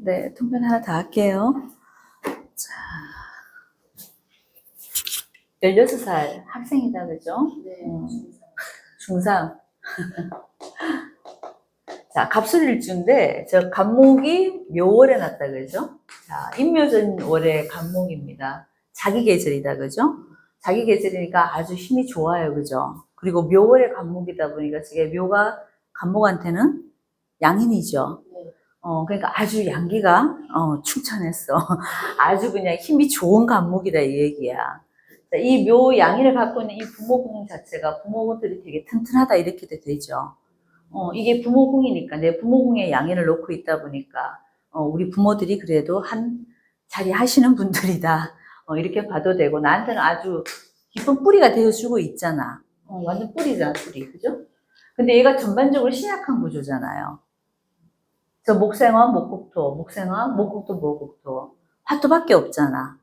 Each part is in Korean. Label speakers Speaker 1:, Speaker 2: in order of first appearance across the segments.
Speaker 1: 네, 통변 하나 더 할게요. 자, 16살 학생이다, 그죠?
Speaker 2: 네.
Speaker 1: 중3. 자, 갑술일주인데, 저 간목이 묘월에 났다, 그죠? 자, 인묘전월의 간목입니다. 자기 계절이다, 그죠? 자기 계절이니까 아주 힘이 좋아요, 그죠? 그리고 묘월의 간목이다 보니까, 저게 묘가 간목한테는 양인이죠.
Speaker 2: 네.
Speaker 1: 그러니까 아주 양기가, 충천했어. 아주 그냥 힘이 좋은 간목이다, 이 얘기야. 이 묘 양인을 갖고 있는 이 부모궁 자체가 부모들이 되게 튼튼하다, 이렇게 되죠. 이게 부모궁이니까, 내 부모궁에 양인을 놓고 있다 보니까, 우리 부모들이 그래도 한 자리 하시는 분들이다. 이렇게 봐도 되고, 나한테는 아주 깊은 뿌리가 되어주고 있잖아. 완전 뿌리잖아, 뿌리. 그죠? 근데 얘가 전반적으로 신약한 구조잖아요. 저 목생화, 목국토, 목생화, 목국토, 목국토. 화토밖에 없잖아.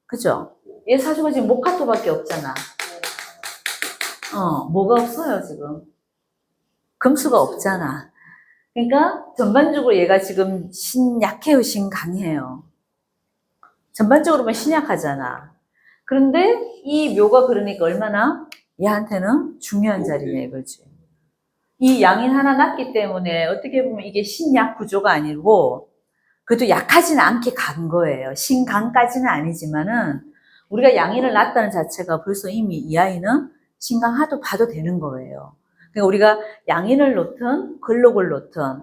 Speaker 1: 그죠? 얘 사주가 지금 목화토밖에 없잖아. 뭐가 없어요, 지금. 금수가 없잖아. 그러니까 전반적으로 얘가 지금 신약해요, 신강해요. 전반적으로만 신약하잖아. 그런데 이 묘가 그러니까 얼마나 얘한테는 중요한 자리냐 이거지. 이 양인 하나 났기 때문에 어떻게 보면 이게 신약 구조가 아니고 그래도 약하지는 않게 간 거예요. 신강까지는 아니지만은 우리가 양인을 낳았다는 자체가 벌써 이미 이 아이는 신강하도 봐도 되는 거예요. 그러니까 우리가 양인을 놓든 걸록을 놓든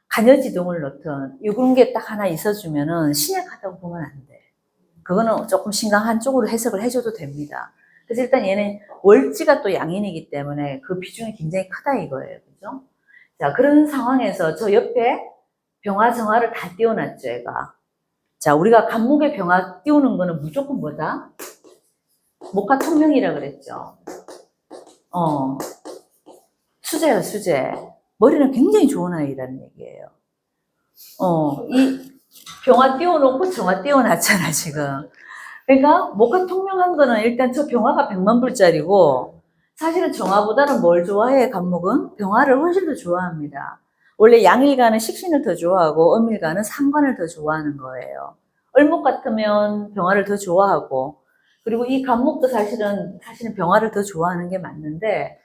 Speaker 1: 간여지동을 놓든 이런 게 딱 하나 있어주면은 신약하다고 보면 안 돼. 그거는 조금 신강한 쪽으로 해석을 해줘도 됩니다. 그래서 일단 얘는 월지가 또 양인이기 때문에 그 비중이 굉장히 크다 이거예요. 그죠? 자, 그런 상황에서 저 옆에 병화 정화를 다 띄워놨죠, 얘가. 자, 우리가 간목에 병화 띄우는 거는 무조건 뭐다? 목화 통명이라 그랬죠. 수재요, 수재. 머리는 굉장히 좋은 아이라는 얘기예요. 이 병화 띄워놓고 정화 띄워놨잖아, 지금. 그러니까 목화 통명한 거는 일단 저 병화가 100만 불짜리고 사실은 정화보다는 뭘 좋아해, 간목은? 병화를 훨씬 더 좋아합니다. 원래 양일간은 식신을 더 좋아하고 음일간은 상관을 더 좋아하는 거예요. 을목 같으면 병화를 더 좋아하고 그리고 이 간목도 사실은 병화를 더 좋아하는 게 맞는데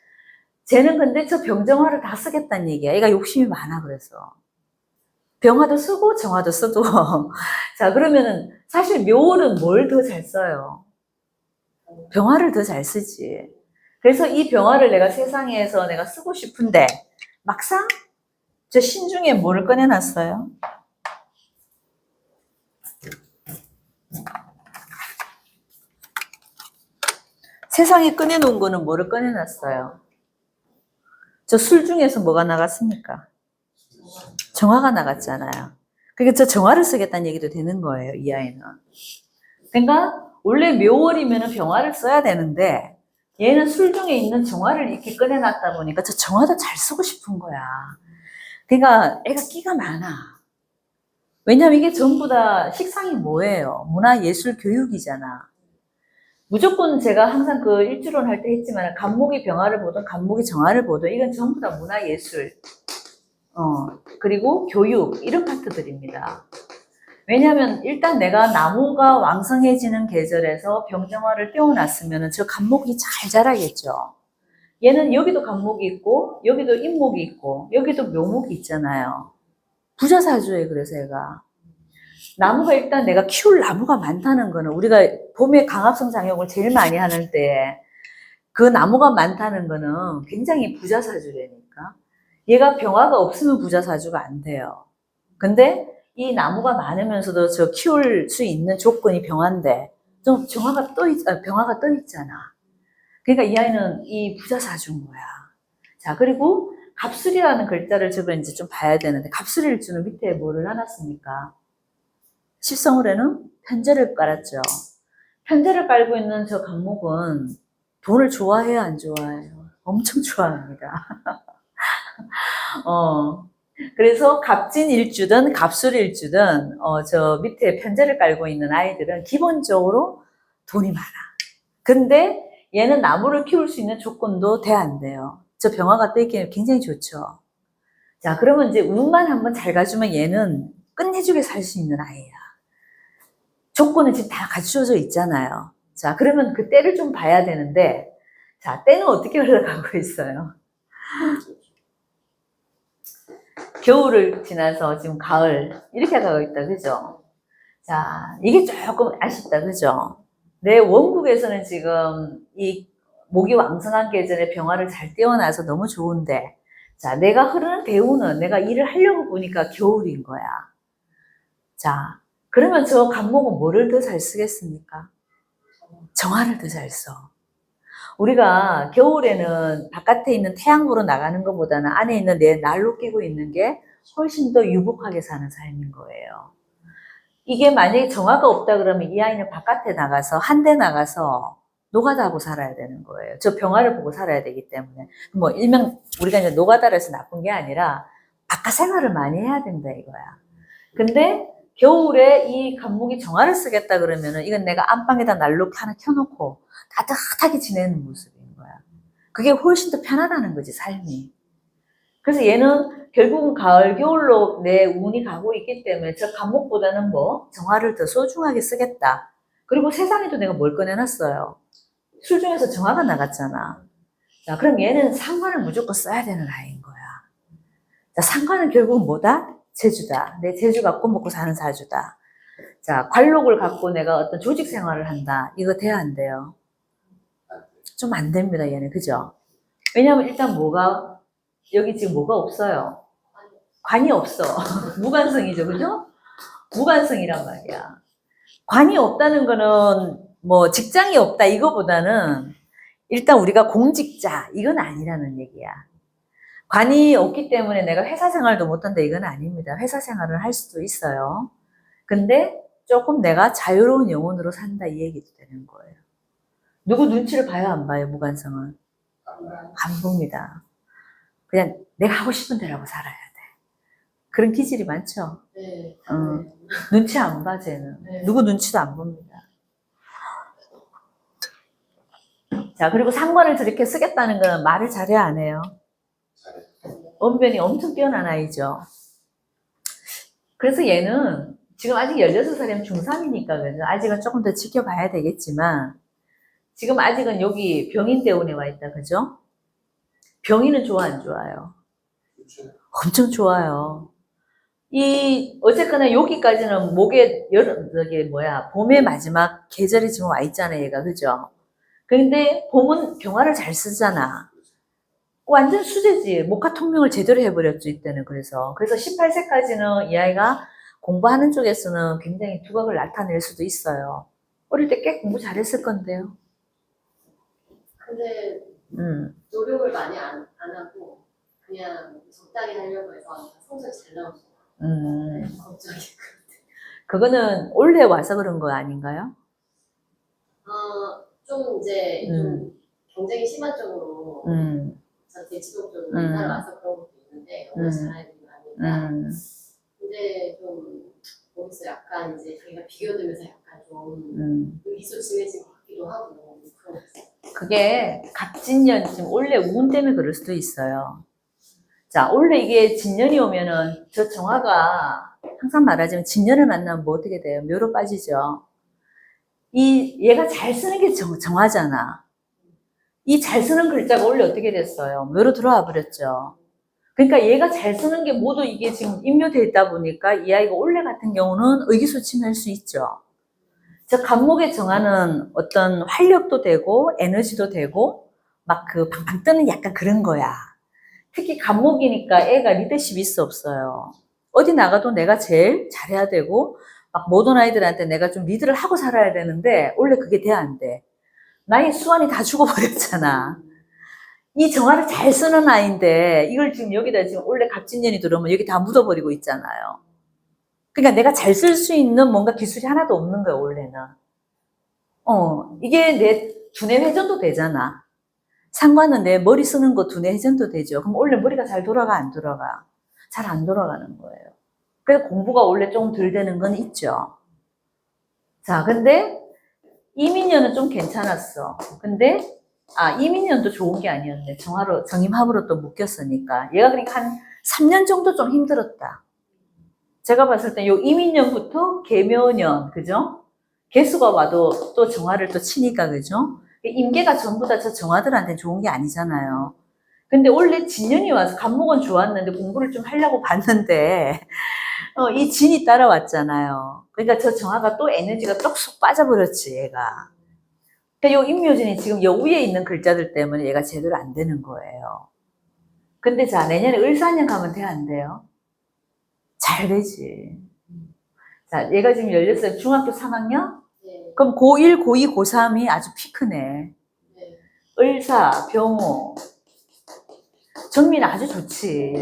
Speaker 1: 쟤는 근데 저 병정화를 다 쓰겠다는 얘기야. 얘가 욕심이 많아 그래서. 병화도 쓰고 정화도 쓰고 자 그러면은 사실 묘월은 뭘 더 잘 써요? 병화를 더 잘 쓰지. 그래서 이 병화를 내가 세상에서 내가 쓰고 싶은데 막상 저 신중에 뭐를 꺼내놨어요? 세상에 꺼내놓은 거는 뭐를 꺼내놨어요? 저 술 중에서 뭐가 나갔습니까? 정화가 나갔잖아요. 그러니까 저 정화를 쓰겠다는 얘기도 되는 거예요, 이 아이는. 그러니까 원래 묘월이면 병화를 써야 되는데 얘는 술 중에 있는 정화를 이렇게 꺼내놨다 보니까 저 정화도 잘 쓰고 싶은 거야. 그러니까 애가 끼가 많아. 왜냐면 이게 전부 다 식상이 뭐예요? 문화예술 교육이잖아. 무조건 제가 항상 그 일주론 할 때 했지만 간목이 병화를 보든 간목이 정화를 보든 이건 전부 다 문화예술 그리고 교육 이런 파트들입니다. 왜냐하면 일단 내가 나무가 왕성해지는 계절에서 병정화를 띄워놨으면 저 간목이 잘 자라겠죠. 얘는 여기도 간목이 있고 여기도 인목이 있고 여기도 묘목이 있잖아요. 부자사주에 그래서 얘가 나무가 일단 내가 키울 나무가 많다는 거는 우리가 봄에 강압성 장욕을 제일 많이 하는데 그 나무가 많다는 거는 굉장히 부자사주라니까. 얘가 병화가 없으면 부자사주가 안 돼요. 근데 이 나무가 많으면서도 저 키울 수 있는 조건이 병화인데 좀 병화가 떠 있잖아. 그러니까 이 아이는 이 부자사주인 거야. 자, 그리고 갑술이라는 글자를 저걸 이제 좀 봐야 되는데 갑술일주는 밑에 뭐를 해놨습니까? 십성을에는 편제를 깔았죠. 편제를 깔고 있는 저 간목은 돈을 좋아해요, 안 좋아해요? 엄청 좋아합니다. 그래서 갑진일주든 갑술일주든 저 밑에 편제를 깔고 있는 아이들은 기본적으로 돈이 많아. 근데 얘는 나무를 키울 수 있는 조건도 돼 안 돼요. 저 병화가 떠있기는 굉장히 좋죠. 자, 그러면 이제 운만 한번 잘 가주면 얘는 끝내주게 살 수 있는 아이야. 조건은 지금 다 갖추어져 있잖아요. 자, 그러면 그 때를 좀 봐야 되는데, 자, 때는 어떻게 흘러가고 있어요? 겨울을 지나서 지금 가을, 이렇게 가고 있다, 그죠? 자, 이게 조금 아쉽다, 그죠? 내 원국에서는 지금 이 목이 왕성한 계절에 병화를 잘 떼어놔서 너무 좋은데, 자, 내가 흐르는 배우는 내가 일을 하려고 보니까 겨울인 거야. 자, 그러면 저 간목은 뭐를 더 잘 쓰겠습니까? 정화를 더 잘 써. 우리가 겨울에는 바깥에 있는 태양 보러 나가는 것보다는 안에 있는 내 날로 끼고 있는 게 훨씬 더 유복하게 사는 삶인 거예요. 이게 만약에 정화가 없다 그러면 이 아이는 바깥에 나가서 한 대 나가서 노가다하고 살아야 되는 거예요. 저 병화를 보고 살아야 되기 때문에. 뭐 일명 우리가 이제 노가다를 해서 나쁜 게 아니라 바깥 생활을 많이 해야 된다 이거야. 근데 겨울에 이 간목이 정화를 쓰겠다 그러면은 이건 내가 안방에다 난로 하나 켜놓고 따뜻하게 지내는 모습인 거야. 그게 훨씬 더 편하다는 거지, 삶이. 그래서 얘는 결국은 가을, 겨울로 내 운이 가고 있기 때문에 저 간목보다는 뭐 정화를 더 소중하게 쓰겠다. 그리고 세상에도 내가 뭘 꺼내놨어요. 술 중에서 정화가 나갔잖아. 자, 그럼 얘는 상관을 무조건 써야 되는 아이인 거야. 자, 상관은 결국은 뭐다? 재주다. 내 재주 갖고 먹고 사는 사주다. 자, 관록을 갖고 내가 어떤 조직 생활을 한다. 이거 돼야 안 돼요? 좀 안 됩니다, 얘는. 그죠? 왜냐면 일단 뭐가, 여기 지금 뭐가 없어요. 관이 없어. 무관성이죠, 그죠? 무관성이란 말이야. 관이 없다는 거는 뭐 직장이 없다 이거보다는 일단 우리가 공직자 이건 아니라는 얘기야. 관이 없기 때문에 내가 회사 생활도 못한다 이건 아닙니다. 회사 생활을 할 수도 있어요. 근데 조금 내가 자유로운 영혼으로 산다 이 얘기도 되는 거예요. 누구 눈치를 봐요 안 봐요 무관성은? 안 봅니다. 그냥 내가 하고 싶은 대로 살아야 돼. 그런 기질이 많죠?
Speaker 2: 네.
Speaker 1: 눈치 안 봐, 쟤는.
Speaker 2: 네.
Speaker 1: 누구 눈치도 안 봅니다. 자, 그리고 상관을 저렇게 쓰겠다는 건 말을 잘해야 안 해요. 언변이 엄청 뛰어난 아이죠. 그래서 얘는 지금 아직 16살이면 중3이니까, 그죠? 아직은 조금 더 지켜봐야 되겠지만, 지금 아직은 여기 병인대운에 와 있다, 그죠? 병인은 좋아, 안 좋아요? 엄청 좋아요. 어쨌거나 여기까지는 목에, 봄의 마지막 계절이 지금 와 있잖아요, 얘가, 그죠? 근데 봄은 병화를 잘 쓰잖아. 완전 수제지. 목화 통명을 제대로 해버렸죠, 이때는. 그래서 18세까지는 이 아이가 공부하는 쪽에서는 굉장히 두각을 나타낼 수도 있어요. 어릴 때 꽤 공부 잘했을 건데요.
Speaker 2: 근데 노력을 많이 안 하고 그냥 적당히 하려고 해서 성적이 잘 나오죠. 걱정이.
Speaker 1: 그거는 올해 와서 그런 거 아닌가요?
Speaker 2: 좀 이제 좀 경쟁이 심한 쪽으로 대치동적으로 살아와서 그런 것도 있는데 너무 잘하는 게 아니니까. 근데 좀 거기서 약간 이제 자기가 비교되면서 약간 좀 의기소침해진 것 같기도 하고 그런 거 있어요.
Speaker 1: 그게 갑진년 지금 올해 운 때문에 그럴 수도 있어요. 자, 원래 이게 진년이 오면은 저 정화가 항상 말하지만 진년을 만나면 뭐 어떻게 돼요? 묘로 빠지죠. 얘가 잘 쓰는 게 정화잖아. 이 잘 쓰는 글자가 원래 어떻게 됐어요? 묘로 들어와 버렸죠. 그러니까 얘가 잘 쓰는 게 모두 이게 지금 임묘되어 있다 보니까 이 아이가 원래 같은 경우는 의기소침할 수 있죠. 저 간목의 정화는 어떤 활력도 되고 에너지도 되고 막 그 방방 뜨는 약간 그런 거야. 특히 간목이니까 애가 리더십이 있어 없어요. 어디 나가도 내가 제일 잘해야 되고 막 모든 아이들한테 내가 좀 리드를 하고 살아야 되는데 원래 그게 돼 안 돼. 나의 수완이 다 죽어버렸잖아. 이 정화를 잘 쓰는 아이인데 이걸 지금 여기다 지금 원래 갑진년이 들어오면 여기 다 묻어버리고 있잖아요. 그러니까 내가 잘 쓸 수 있는 뭔가 기술이 하나도 없는 거야 원래는. 이게 내 두뇌 회전도 되잖아. 상관은 내 머리 쓰는 거 두뇌 회전도 되죠. 그럼 원래 머리가 잘 돌아가 안 돌아가? 잘 안 돌아가는 거예요. 그래서 공부가 원래 좀 덜 되는 건 있죠. 자, 근데 이민년은 좀 괜찮았어. 근데 이민년도 좋은 게 아니었네. 정임합으로 또 묶였으니까. 얘가 그러니까 한 3년 정도 좀 힘들었다. 제가 봤을 때 요 이민년부터 계묘년, 그죠? 개수가 와도 또 정화를 또 치니까, 그죠? 임계가 전부 다 저 정화들한테 좋은 게 아니잖아요. 근데 원래 진년이 와서 간목은 좋았는데 공부를 좀 하려고 봤는데, 이 진이 따라왔잖아요. 그러니까 저 정화가 또 에너지가 똑쏙 빠져버렸지, 얘가. 그러니까 요 임묘진이 지금 여 위에 있는 글자들 때문에 얘가 제대로 안 되는 거예요. 근데 자, 내년에 을사년 가면 돼, 안 돼요? 잘 되지. 자, 얘가 지금 16살, 중학교 3학년?
Speaker 2: 네.
Speaker 1: 그럼 고1, 고2, 고3이 아주 피크네.
Speaker 2: 네.
Speaker 1: 을사, 병호. 정민 아주 좋지.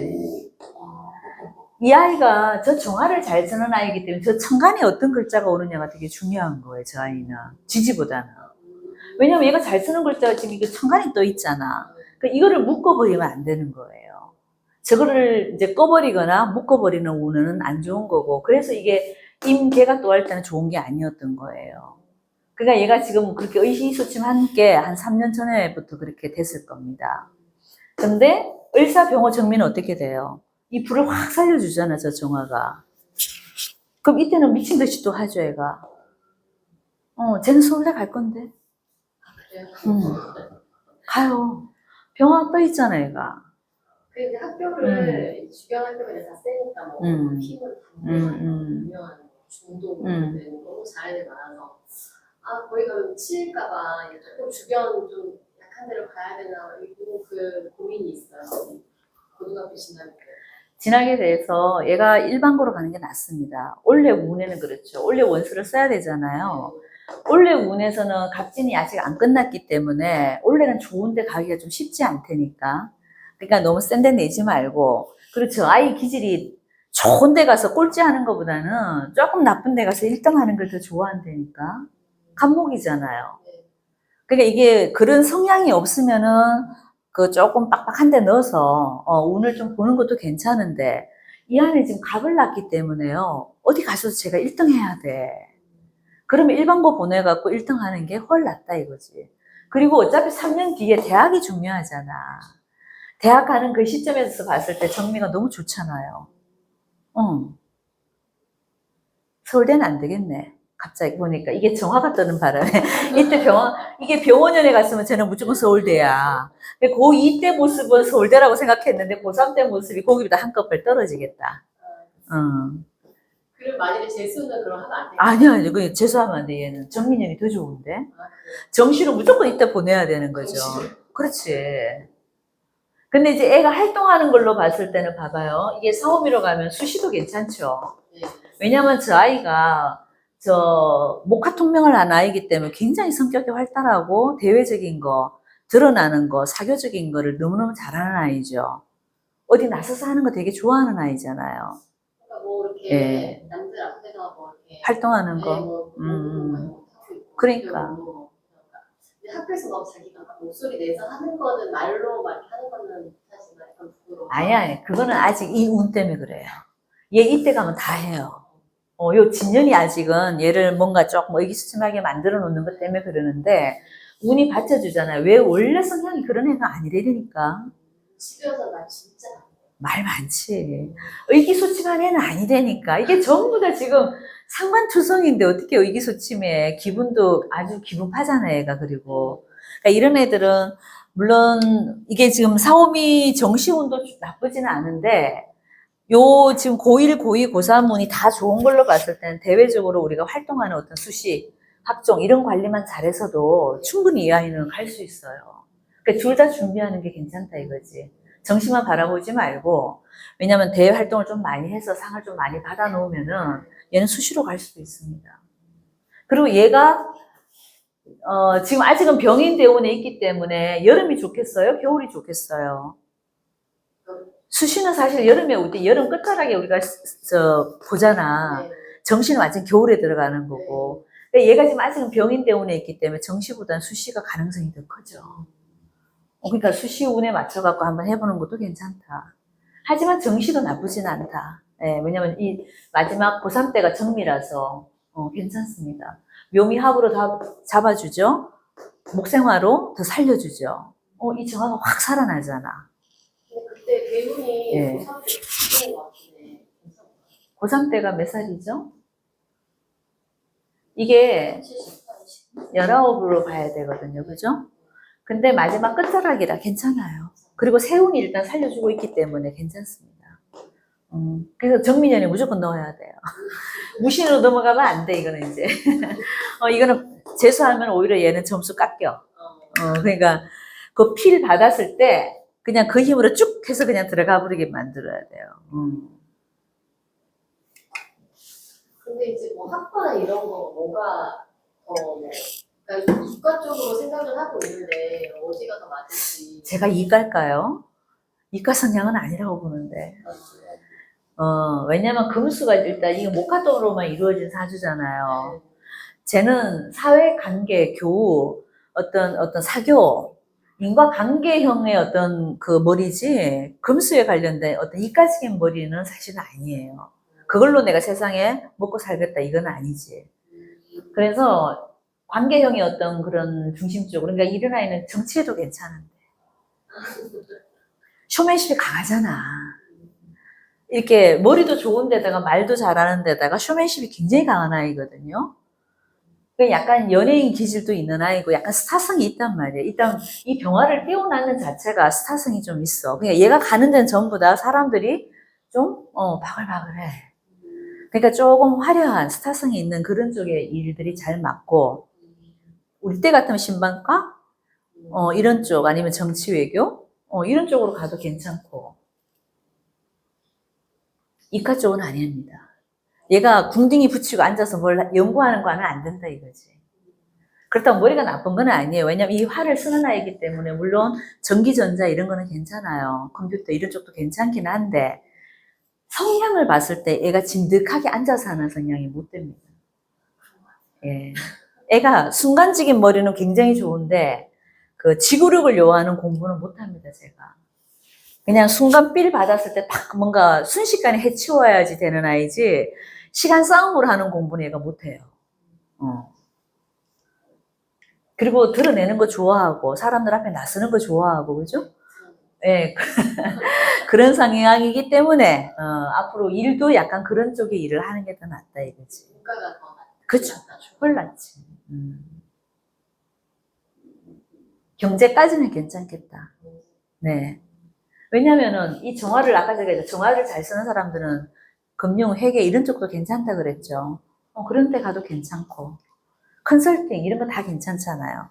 Speaker 1: 이 아이가 저 정화를 잘 쓰는 아이이기 때문에 저 천간에 어떤 글자가 오느냐가 되게 중요한 거예요, 저 아이는. 지지보다는. 왜냐면 얘가 잘 쓰는 글자가 지금 이거 천간에 떠 있잖아. 그러니까 이거를 묶어버리면 안 되는 거예요. 저거를 이제 꺼버리거나 묶어버리는 운은 안 좋은 거고, 그래서 이게 임계가 또 할 때는 좋은 게 아니었던 거예요. 그러니까 얘가 지금 그렇게 의기소침한 게 한 3년 전에부터 그렇게 됐을 겁니다. 근데 을사병호 정민은 어떻게 돼요? 이 불을 확 살려주잖아, 저 정화가. 그럼 이때는 미친 듯이 또 하죠, 얘가. 쟤는 서울대 갈 건데.
Speaker 2: 그래요?
Speaker 1: 가요. 병화 떠 있잖아, 얘가.
Speaker 2: 그 이제 학교를 주변 학교가 이제 다 세니까 뭐 힘을 유명한 중도 되는 너무 잘하는 데 많아서 아 거기 가면 치일까봐 조금 주변 좀 약한 데로 가야 되나 이런 그 고민이 있어요. 고등학교 진학에.
Speaker 1: 진학에 대해서 얘가 일반고로 가는 게 낫습니다. 원래 운에는 그렇죠. 원래 원수를 써야 되잖아요. 원래 운에서는 갑진이 아직 안 끝났기 때문에 원래는 좋은데 가기가 좀 쉽지 않다니까. 그러니까 너무 센 데 내지 말고, 그렇죠. 아이 기질이 좋은 데 가서 꼴찌하는 것보다는 조금 나쁜 데 가서 1등 하는 걸 더 좋아한다니까. 간목이잖아요. 그러니까 이게 그런 성향이 없으면은 그 조금 빡빡한 데 넣어서 운을 좀 보는 것도 괜찮은데, 이 안에 지금 갑을 났기 때문에요. 어디 가서도 제가 1등 해야 돼. 그러면 일반고 보내갖고 1등 하는 게 훨 낫다 이거지. 그리고 어차피 3년 뒤에 대학이 중요하잖아. 대학 가는 그 시점에서 봤을 때 정미가 너무 좋잖아요. 서울대는 안 되겠네. 갑자기 보니까 이게 정화가 뜨는 바람에 이때 이게 병원연에 갔으면 쟤는 무조건 서울대야. 근데 고2 때 모습은 서울대라고 생각했는데 고3 때 모습이 거기보다 한꺼풀 떨어지겠다.
Speaker 2: 그럼 만약에 재수는 그럼 하면 안 돼요?
Speaker 1: 아니야, 그 재수하면 안 돼. 얘는 정민연이 더 좋은데.
Speaker 2: 아,
Speaker 1: 정시로 무조건 이때 보내야 되는 거죠.
Speaker 2: 정시로?
Speaker 1: 그렇지. 근데 이제 애가 활동하는 걸로 봤을 때는 봐봐요. 이게 사오미로 가면 수시도 괜찮죠.
Speaker 2: 네.
Speaker 1: 왜냐면 저 아이가 목화통명을 한 아이기 때문에 굉장히 성격이 활달하고 대외적인 거, 드러나는 거, 사교적인 거를 너무너무 잘하는 아이죠. 어디 나서서 하는 거 되게 좋아하는 아이잖아요.
Speaker 2: 그러니까 뭐 이렇게
Speaker 1: 예.
Speaker 2: 남들 앞에서 뭐 이렇게
Speaker 1: 활동하는
Speaker 2: 네,
Speaker 1: 거.
Speaker 2: 뭐
Speaker 1: 그러니까.
Speaker 2: 근데 학교에서 막 자기가 막 목소리 내서 하는 거는 말로 막 하는 거는 못하지만 약간 부끄러워.
Speaker 1: 아니, 그거는 아직 이 운 때문에 그래요. 얘 이때 가면 다 해요. 요 진년이 아직은 얘를 뭔가 조금 의기소침하게 만들어 놓는 것 때문에 그러는데, 운이 받쳐주잖아요. 왜 원래 성향이 그런 애가 아니래니까.
Speaker 2: 집에서 나 진짜
Speaker 1: 말 많지. 의기소침한 애는 아니라니까. 이게 전부 다 지금 상관투성인데 어떻게 의기소침해. 기분도 아주 기분파잖아, 애가. 그리고. 그러니까 이런 애들은, 물론, 이게 지금 사오미 정시운도 나쁘지는 않은데, 지금 고1, 고2, 고3운이 다 좋은 걸로 봤을 때는 대외적으로 우리가 활동하는 어떤 수시, 학종, 이런 관리만 잘해서도 충분히 이 아이는 갈 수 있어요. 그러니까 둘 다 준비하는 게 괜찮다 이거지. 정시만 바라보지 말고, 왜냐면 대외 활동을 좀 많이 해서 상을 좀 많이 받아 놓으면은 얘는 수시로 갈 수도 있습니다. 그리고 얘가 지금 아직은 병인 대운에 있기 때문에 여름이 좋겠어요? 겨울이 좋겠어요? 수시는 사실 여름에 올 때 여름 끝자락에 우리가 보잖아.
Speaker 2: 네.
Speaker 1: 정시는 완전 겨울에 들어가는 거고. 근데 얘가 지금 아직은 병인 대운에 있기 때문에 정시보다는 수시가 가능성이 더 크죠. 그러니까 수시 운에 맞춰갖고 한번 해보는 것도 괜찮다. 하지만 정시도 나쁘진 않다. 예, 왜냐면 이 마지막 고3 때가 정미라서 괜찮습니다. 묘미합으로 다 잡아주죠. 목생화로 더 살려주죠. 이 정화가 확 살아나잖아.
Speaker 2: 근데 그때 대운이
Speaker 1: 예.
Speaker 2: 고3 때 바뀌는 것 같은데 괜찮아요.
Speaker 1: 고3 때가 몇 살이죠? 이게 19으로 가야 되거든요. 그죠? 근데 마지막 끝자락이라 괜찮아요. 그리고 세운이 일단 살려주고 있기 때문에 괜찮습니다. 그래서 정민연이 무조건 넣어야 돼요. 무신으로 넘어가면 안 돼, 이거는 이제. 이거는 재수하면 오히려 얘는 점수 깎여. 그러니까 그 필 받았을 때 그냥 그 힘으로 쭉 해서 그냥 들어가 버리게 만들어야 돼요.
Speaker 2: 근데 이제 뭐 학과나 이런 거 뭐가 그러니까 이과 쪽으로 생각을 하고 있는데 어디가 더 맞을지.
Speaker 1: 제가 이과일까요? 이과 성향은 아니라고 보는데. 왜냐면 금수가 일단 이게 목화도로만 이루어진 사주잖아요. 쟤는 사회관계, 교우, 어떤 사교, 인과관계형의 어떤 그 머리지, 금수에 관련된 어떤 이과적인 머리는 사실은 아니에요. 그걸로 내가 세상에 먹고 살겠다, 이건 아니지. 그래서 관계형의 어떤 그런 중심적으로, 그러니까 이런 아이는 정치에도 괜찮은데. 쇼맨십이 강하잖아. 이렇게 머리도 좋은 데다가 말도 잘하는 데다가 쇼맨십이 굉장히 강한 아이거든요. 약간 연예인 기질도 있는 아이고 약간 스타성이 있단 말이에요. 일단 이 병화를 띄워놨는 자체가 스타성이 좀 있어. 그냥 얘가 가는 데는 전부 다 사람들이 좀 바글바글해. 그러니까 조금 화려한 스타성이 있는 그런 쪽의 일들이 잘 맞고, 우리 때 같으면 신방과 이런 쪽 아니면 정치 외교 이런 쪽으로 가도 괜찮고, 이과 쪽은 아닙니다. 얘가 궁둥이 붙이고 앉아서 뭘 연구하는 거는 안 된다 이거지. 그렇다고 머리가 나쁜 건 아니에요. 왜냐면 이 화를 쓰는 아이기 때문에 물론 전기전자 이런 거는 괜찮아요. 컴퓨터 이런 쪽도 괜찮긴 한데 성향을 봤을 때 애가 진득하게 앉아서 하는 성향이 못 됩니다. 예. 애가 순간적인 머리는 굉장히 좋은데 그 지구력을 요하는 공부는 못 합니다, 제가. 그냥 순간 삘 받았을 때 딱 뭔가 순식간에 해치워야지 되는 아이지 시간 싸움으로 하는 공부는 얘가 못해요. 그리고 드러내는 거 좋아하고 사람들 앞에 나서는 거 좋아하고 그죠? 예. 그런 성향이기 때문에 앞으로 일도 약간 그런 쪽의 일을 하는 게 더 낫다 이거지.
Speaker 2: 국가가 더
Speaker 1: 그쵸. 훨 낫지. 경제까지는 괜찮겠다. 네. 왜냐면은 이 정화를 아까 제가 정화를 잘 쓰는 사람들은 금융, 회계 이런 쪽도 괜찮다 그랬죠. 그런 데 가도 괜찮고 컨설팅 이런 거 다 괜찮잖아요.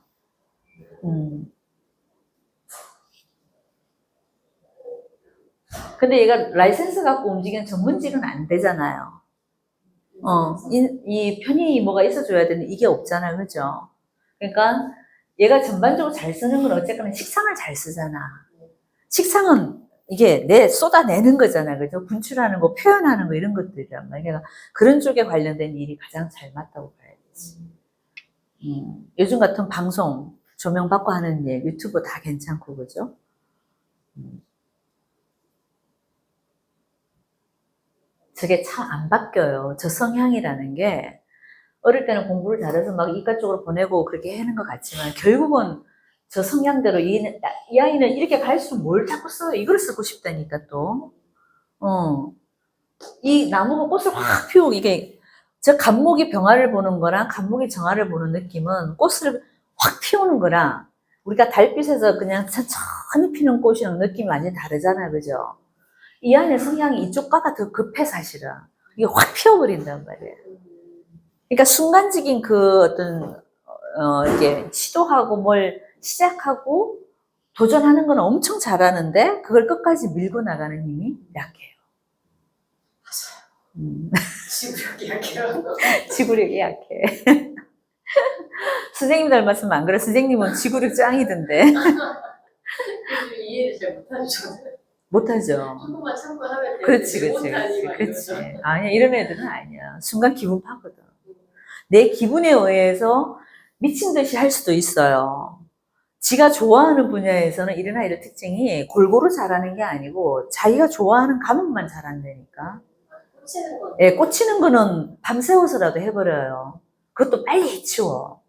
Speaker 1: 근데 얘가 라이센스 갖고 움직이는 전문직은 안 되잖아요. 이 편의 뭐가 있어줘야 되는데 이게 없잖아요. 그죠? 그러니까 얘가 전반적으로 잘 쓰는 건 어쨌거나 식상을 잘 쓰잖아. 식상은 이게 쏟아내는 거잖아. 그죠? 분출하는 거, 표현하는 거 이런 것들이란 말이야. 그러니까 그런 쪽에 관련된 일이 가장 잘 맞다고 봐야지. 요즘 같은 방송, 조명 받고 하는 일, 유튜브 다 괜찮고, 그죠? 저게 참 안 바뀌어요. 저 성향이라는 게 어릴 때는 공부를 잘해서 막 이과 쪽으로 보내고 그렇게 하는 것 같지만 결국은 저 성향대로 이 아이는 이렇게 갈수록 뭘 자꾸 써요. 이걸 쓰고 싶다니까 또. 이 나무가 꽃을 확 피우고 이게 저 간목이 병화를 보는 거랑 간목이 정화를 보는 느낌은 꽃을 확 피우는 거랑 우리가 달빛에서 그냥 천천히 피는 꽃이랑 느낌이 완전히 다르잖아요. 그죠? 이 안에 성향이 이쪽과가 더 급해 사실은. 이게 확 피워버린단 말이에요. 그러니까 순간적인 그 어떤 이게 시도하고 뭘 시작하고 도전하는 건 엄청 잘하는데 그걸 끝까지 밀고 나가는 힘이 약해요.
Speaker 2: 지구력이 약해요.
Speaker 1: 지구력이 약해. 선생님 닮았으면 안 그래? 선생님은 지구력 짱이던데.
Speaker 2: 이해를 잘 못하죠.
Speaker 1: 못하죠.
Speaker 2: 조금만 참고하면
Speaker 1: 그렇지. 아니야, 이런 애들은 아니야. 순간 기분 파거든. 내 기분에 의해서 미친 듯이 할 수도 있어요. 지가 좋아하는 분야에서는 이런 아이들 특징이 골고루 잘하는 게 아니고 자기가 좋아하는 과목만 잘한다니까. 꽂히는 거는 밤새워서라도 해버려요. 그것도 빨리 해치워.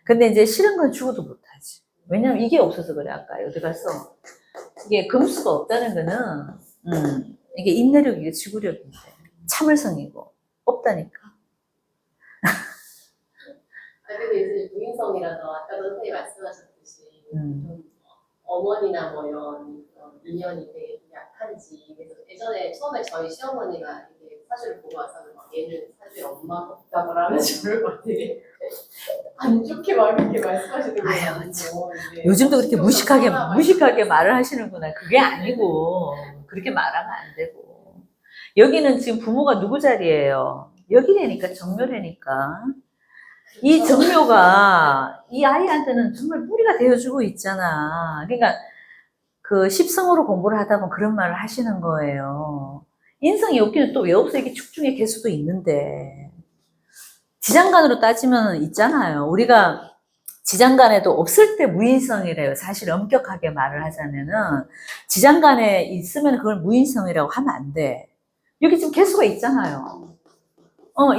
Speaker 1: 근데 이제 싫은 건 죽어도 못하지. 왜냐면 이게 없어서 그래. 아까 어디 갔어? 이게 금수가 없다는 거는 이게 인내력이고 지구력인데 참을성이고 없다니까.
Speaker 2: 그래도 이제 무인성이라서 아까도 선생님 말씀하셨듯이 좀 어머니나 뭐 이런 인연이 되게 좀 약한지 그래서 예전에 처음에 저희 시어머니가 이게 사주를 보고 와서는 막 얘는 사주에 엄마가 없다고 하면 저를 막 되게 안 좋게 막 이렇게 말씀하시는 거예요.
Speaker 1: 아유, 요즘도 그렇게 무식하게 말을 하시는구나. 그게 아니고 그렇게 말하면 안 되고. 여기는 지금 부모가 누구 자리예요? 여기라니까, 정묘라니까. 이 정묘가 이 아이한테는 정말 뿌리가 되어주고 있잖아. 그러니까 그 십성으로 공부를 하다 보면 그런 말을 하시는 거예요. 인성이 없기는 또 왜 없어? 이게 축중의 개수도 있는데. 지장간으로 따지면 있잖아요. 우리가 지장간에도 없을 때 무인성이래요. 사실 엄격하게 말을 하자면은 지장간에 있으면 그걸 무인성이라고 하면 안 돼. 여기 지금 개수가 있잖아요.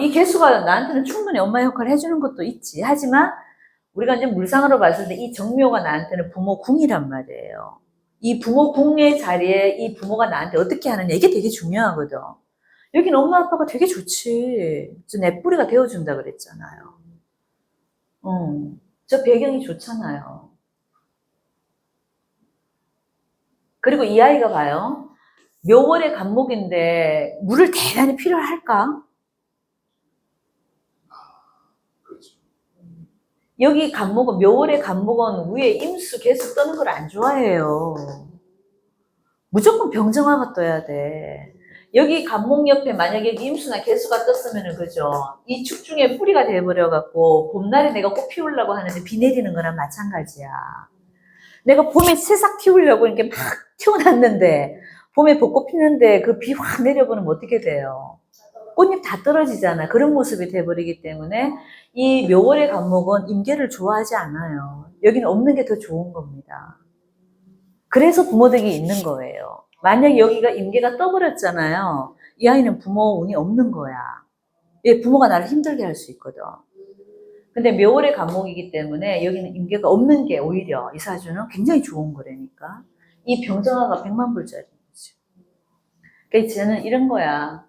Speaker 1: 이 개수가 나한테는 충분히 엄마 역할을 해주는 것도 있지. 하지만 우리가 이제 물상으로 봤을 때 이 정묘가 나한테는 부모 궁이란 말이에요. 이 부모 궁의 자리에 이 부모가 나한테 어떻게 하느냐, 이게 되게 중요하거든. 여긴 엄마 아빠가 되게 좋지. 내 뿌리가 되어준다 그랬잖아요. 저 배경이 좋잖아요. 그리고 이 아이가 봐요. 묘월의 간목인데 물을 대단히 필요할까? 여기 간목은, 묘월의 간목은 위에 임수, 개수 떠는 걸 안 좋아해요. 무조건 병정화가 떠야 돼. 여기 간목 옆에 만약에 임수나 개수가 떴으면은, 그죠? 이 축중에 뿌리가 돼버려갖고, 봄날에 내가 꽃 피우려고 하는데 비 내리는 거랑 마찬가지야. 내가 봄에 새싹 키우려고 이렇게 막 키워놨는데, 봄에 벚꽃 피는데 그 비 확 내려보면 어떻게 돼요? 꽃잎 다 떨어지잖아. 그런 모습이 돼버리기 때문에 이 묘월의 간목은 임계를 좋아하지 않아요. 여기는 없는 게 더 좋은 겁니다. 그래서 부모덕이 있는 거예요. 만약에 여기가 임계가 떠버렸잖아요. 이 아이는 부모 운이 없는 거야. 얘 부모가 나를 힘들게 할 수 있거든. 근데 묘월의 간목이기 때문에 여기는 임계가 없는 게 오히려 이 사주는 굉장히 좋은 거라니까. 이 병정화가 100만 불짜리인 거죠. 그러니까 저는 이런 거야.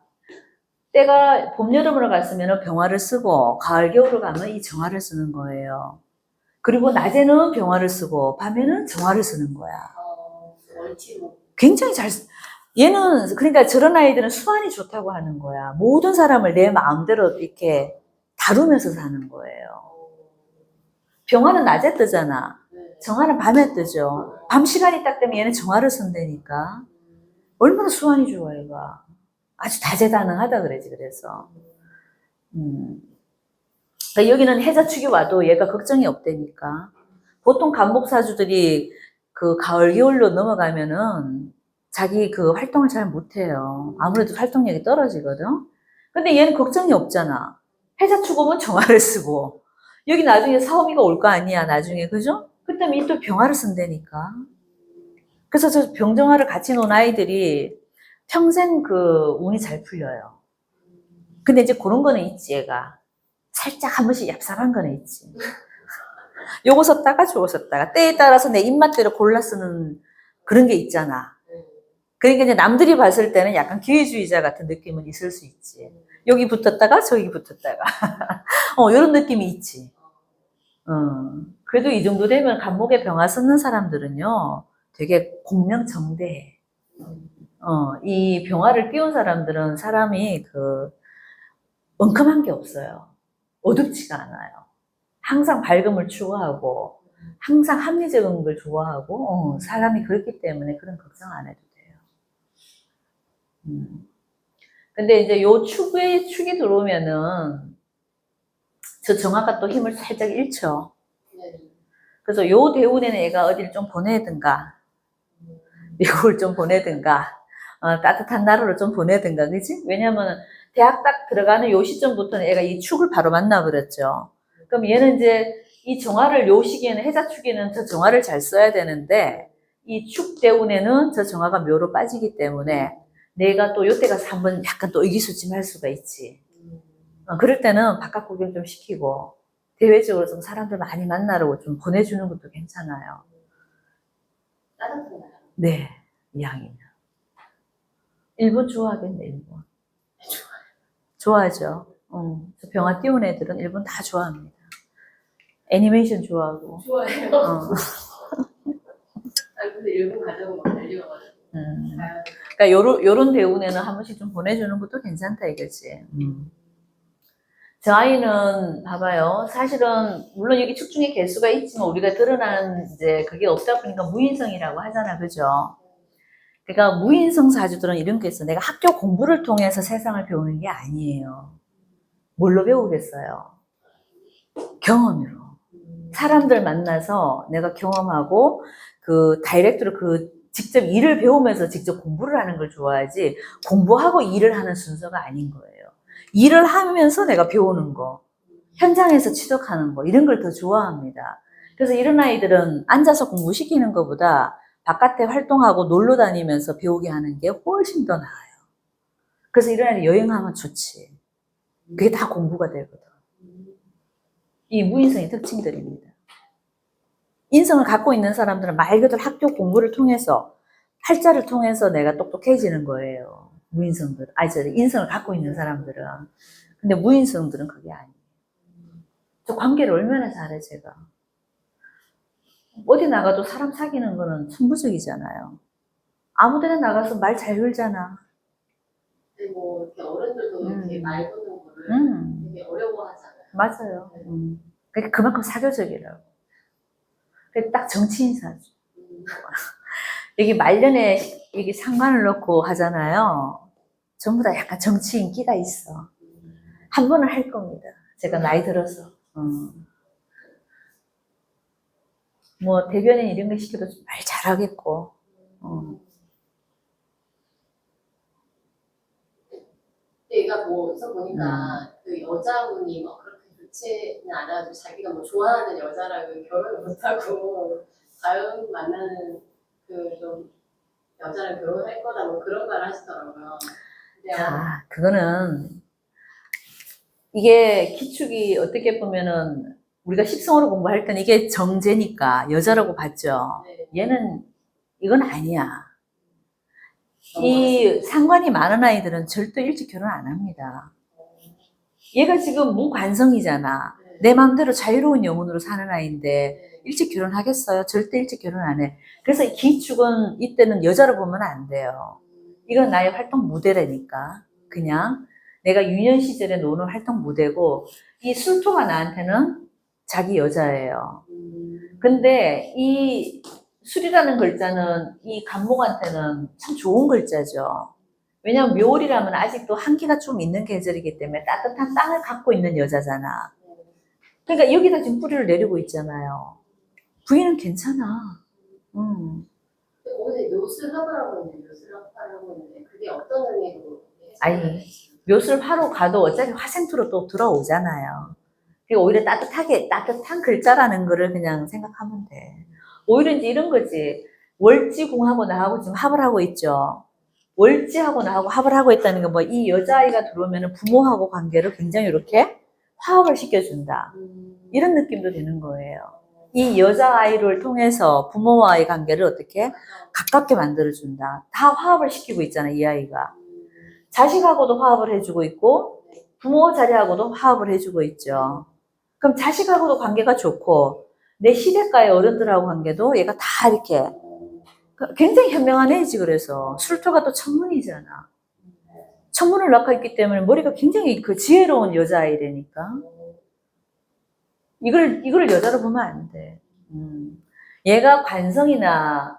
Speaker 1: 때가 봄, 여름으로 갔으면 병화를 쓰고 가을, 겨울로 가면 이 정화를 쓰는 거예요. 그리고 낮에는 병화를 쓰고 밤에는 정화를 쓰는 거야. 굉장히 얘는 그러니까 저런 아이들은 수완이 좋다고 하는 거야. 모든 사람을 내 마음대로 이렇게 다루면서 사는 거예요. 병화는 낮에 뜨잖아. 정화는 밤에 뜨죠. 밤 시간이 딱 되면 얘는 정화를 쓴다니까. 얼마나 수완이 좋아 얘가. 아주 다재다능하다 그러지. 그래서 그러니까 여기는 해자축이 와도 얘가 걱정이 없다니까. 보통 간목사주들이 그 가을, 겨울로 넘어가면은 자기 그 활동을 잘 못해요. 아무래도 활동력이 떨어지거든. 근데 얘는 걱정이 없잖아. 해자축 오면 정화를 쓰고 여기 나중에 사오미가 올 거 아니야 나중에. 그죠? 그다음에 이 또 병화를 쓴다니까. 그래서 저 병정화를 같이 놓은 아이들이 평생 그 운이 잘 풀려요. 근데 이제 그런 거는 있지, 얘가. 살짝 한 번씩 얍삽한 거는 있지. 요거 썼다가 저거 썼다가 때에 따라서 내 입맛대로 골라 쓰는 그런 게 있잖아. 그러니까 이제 남들이 봤을 때는 약간 기회주의자 같은 느낌은 있을 수 있지. 여기 붙었다가 저기 붙었다가. 이런 느낌이 있지. 그래도 이 정도 되면 간목에 병화 쓰는 사람들은요, 되게 공명정대해. 이 병화를 띄운 사람들은 사람이 엉큼한 게 없어요. 어둡지가 않아요. 항상 밝음을 추구하고, 항상 합리적인 걸 좋아하고, 사람이 그렇기 때문에 그런 걱정 안 해도 돼요. 근데 이제 요 축이 들어오면은, 저 정화가 또 힘을 살짝 잃죠. 그래서 요 대운에는 얘가 어디를 좀 보내든가, 미국을 좀 보내든가, 따뜻한 나라로 좀 보내든가, 그지? 왜냐면 대학 딱 들어가는 요 시점부터는 얘가 이 축을 바로 만나버렸죠. 그럼 얘는 이제 이 정화를 요 시기에는, 해자축에는 저 정화를 잘 써야 되는데, 이 축 대운에는 저 정화가 묘로 빠지기 때문에 내가 또 요때 가서 한번 약간 또 의기소침할 수가 있지. 그럴 때는 바깥 구경 좀 시키고, 대외적으로 좀 사람들 많이 만나라고 좀 보내주는 것도 괜찮아요.
Speaker 2: 따뜻한가요?
Speaker 1: 네, 이왕이면. 일본 좋아하겠네, 일본. 좋아하죠. 저 병아 띄운 애들은 일본 다 좋아합니다. 애니메이션 좋아하고.
Speaker 2: 좋아해요. 아, 근데 일본 가려고 막 달려가지고. 가야 돼.
Speaker 1: 그러니까 요런 대운에는 한 번씩 좀 보내주는 것도 괜찮다 이거지. 저 아이는 봐봐요. 사실은 물론 여기 축중의 개수가 있지만 우리가 드러나는 이제 그게 없다 보니까 무인성이라고 하잖아, 그죠? 그러니까 무인성 사주들은 이런 게 있어. 내가 학교 공부를 통해서 세상을 배우는 게 아니에요. 뭘로 배우겠어요? 경험으로. 사람들 만나서 내가 경험하고 그 다이렉트로 그 직접 일을 배우면서 직접 공부를 하는 걸 좋아하지 공부하고 일을 하는 순서가 아닌 거예요. 일을 하면서 내가 배우는 거, 현장에서 취득하는 거 이런 걸 더 좋아합니다. 그래서 이런 아이들은 앉아서 공부시키는 것보다 바깥에 활동하고 놀러 다니면서 배우게 하는 게 훨씬 더 나아요. 그래서 이런 아이들 여행하면 좋지. 그게 다 공부가 되거든. 이 무인성의 특징들입니다. 인성을 갖고 있는 사람들은 말 그대로 학교 공부를 통해서 활자를 통해서 내가 똑똑해지는 거예요. 무인성들, 인성을 갖고 있는 사람들은. 근데 무인성들은 그게 아니에요. 저 관계를 얼마나 잘해 제가. 어디 나가도 사람 사귀는 거는 천부적이잖아요. 아무데나 나가서 말 잘 걸잖아.
Speaker 2: 근데 뭐 이렇게 어른들도 이렇게 말 거는 거를 되게 어려워하잖아요.
Speaker 1: 맞아요. 그러니까 그만큼 사교적이라고. 그게 딱 정치인 사주. 여기 말년에 여기 상관을 넣고 하잖아요. 전부 다 약간 정치 인기가 있어. 한 번은 할 겁니다. 제가 나이 들어서. 뭐 대변인 이런 거 시켜도 말 잘하겠고.
Speaker 2: 근데 얘가 뭐서 보니까 그 여자분이 막 그렇게 좋지는 않아도 자기가 뭐 좋아하는 여자라고 결혼을 못하고 다음 만나는 그 좀 여자랑 결혼할 거다 뭐 그런 말을 하시더라고요. 근데
Speaker 1: 자, 그거는 이게 기축이 어떻게 보면은 우리가 십성으로 공부할 때는 이게 정제니까 여자라고 봤죠.
Speaker 2: 네.
Speaker 1: 얘는 이건 아니야. 이 상관이 많은 아이들은 절대 일찍 결혼 안 합니다. 얘가 지금 무관성이잖아. 내 마음대로 자유로운 영혼으로 사는 아이인데 일찍 결혼하겠어요? 절대 일찍 결혼 안 해. 그래서 기축은 이때는 여자로 보면 안 돼요. 이건 나의 활동 무대라니까. 그냥 내가 유년 시절에 노는 활동 무대고 이 술토가 나한테는 자기 여자예요. 근데 이 술이라는 글자는 이 간목한테는 참 좋은 글자죠. 왜냐하면 묘월이라면 아직도 한기가 좀 있는 계절이기 때문에 따뜻한 땅을 갖고 있는 여자잖아. 그러니까 여기다 지금 뿌리를 내리고 있잖아요. 부인은 괜찮아.
Speaker 2: 거기서 묘술하라고 했는데 묘술하라고 했는데 그게 어떤 의미로
Speaker 1: 아니, 묘술 하러 가도 어차피 화생토로 또 들어오잖아요. 그러니까 오히려 따뜻한 글자라는 거를 그냥 생각하면 돼. 오히려 이제 이런 거지. 월지궁하고 나하고 지금 합을 하고 있죠. 월지하고 나하고 합을 하고 있다는 건 뭐 이 여자아이가 들어오면 부모하고 관계를 굉장히 이렇게 화합을 시켜준다. 이런 느낌도 되는 거예요. 이 여자아이를 통해서 부모와의 관계를 어떻게 가깝게 만들어준다. 다 화합을 시키고 있잖아, 이 아이가. 자식하고도 화합을 해주고 있고 부모 자리하고도 화합을 해주고 있죠. 그럼 자식하고도 관계가 좋고 내 시대가의 어른들하고 관계도 얘가 다 이렇게 굉장히 현명한 애지. 그래서 술토가 또 천문이잖아. 천문을 낳고 있기 때문에 머리가 굉장히 그 지혜로운 여자아이라니까. 이걸 여자로 보면 안 돼. 얘가 관성이나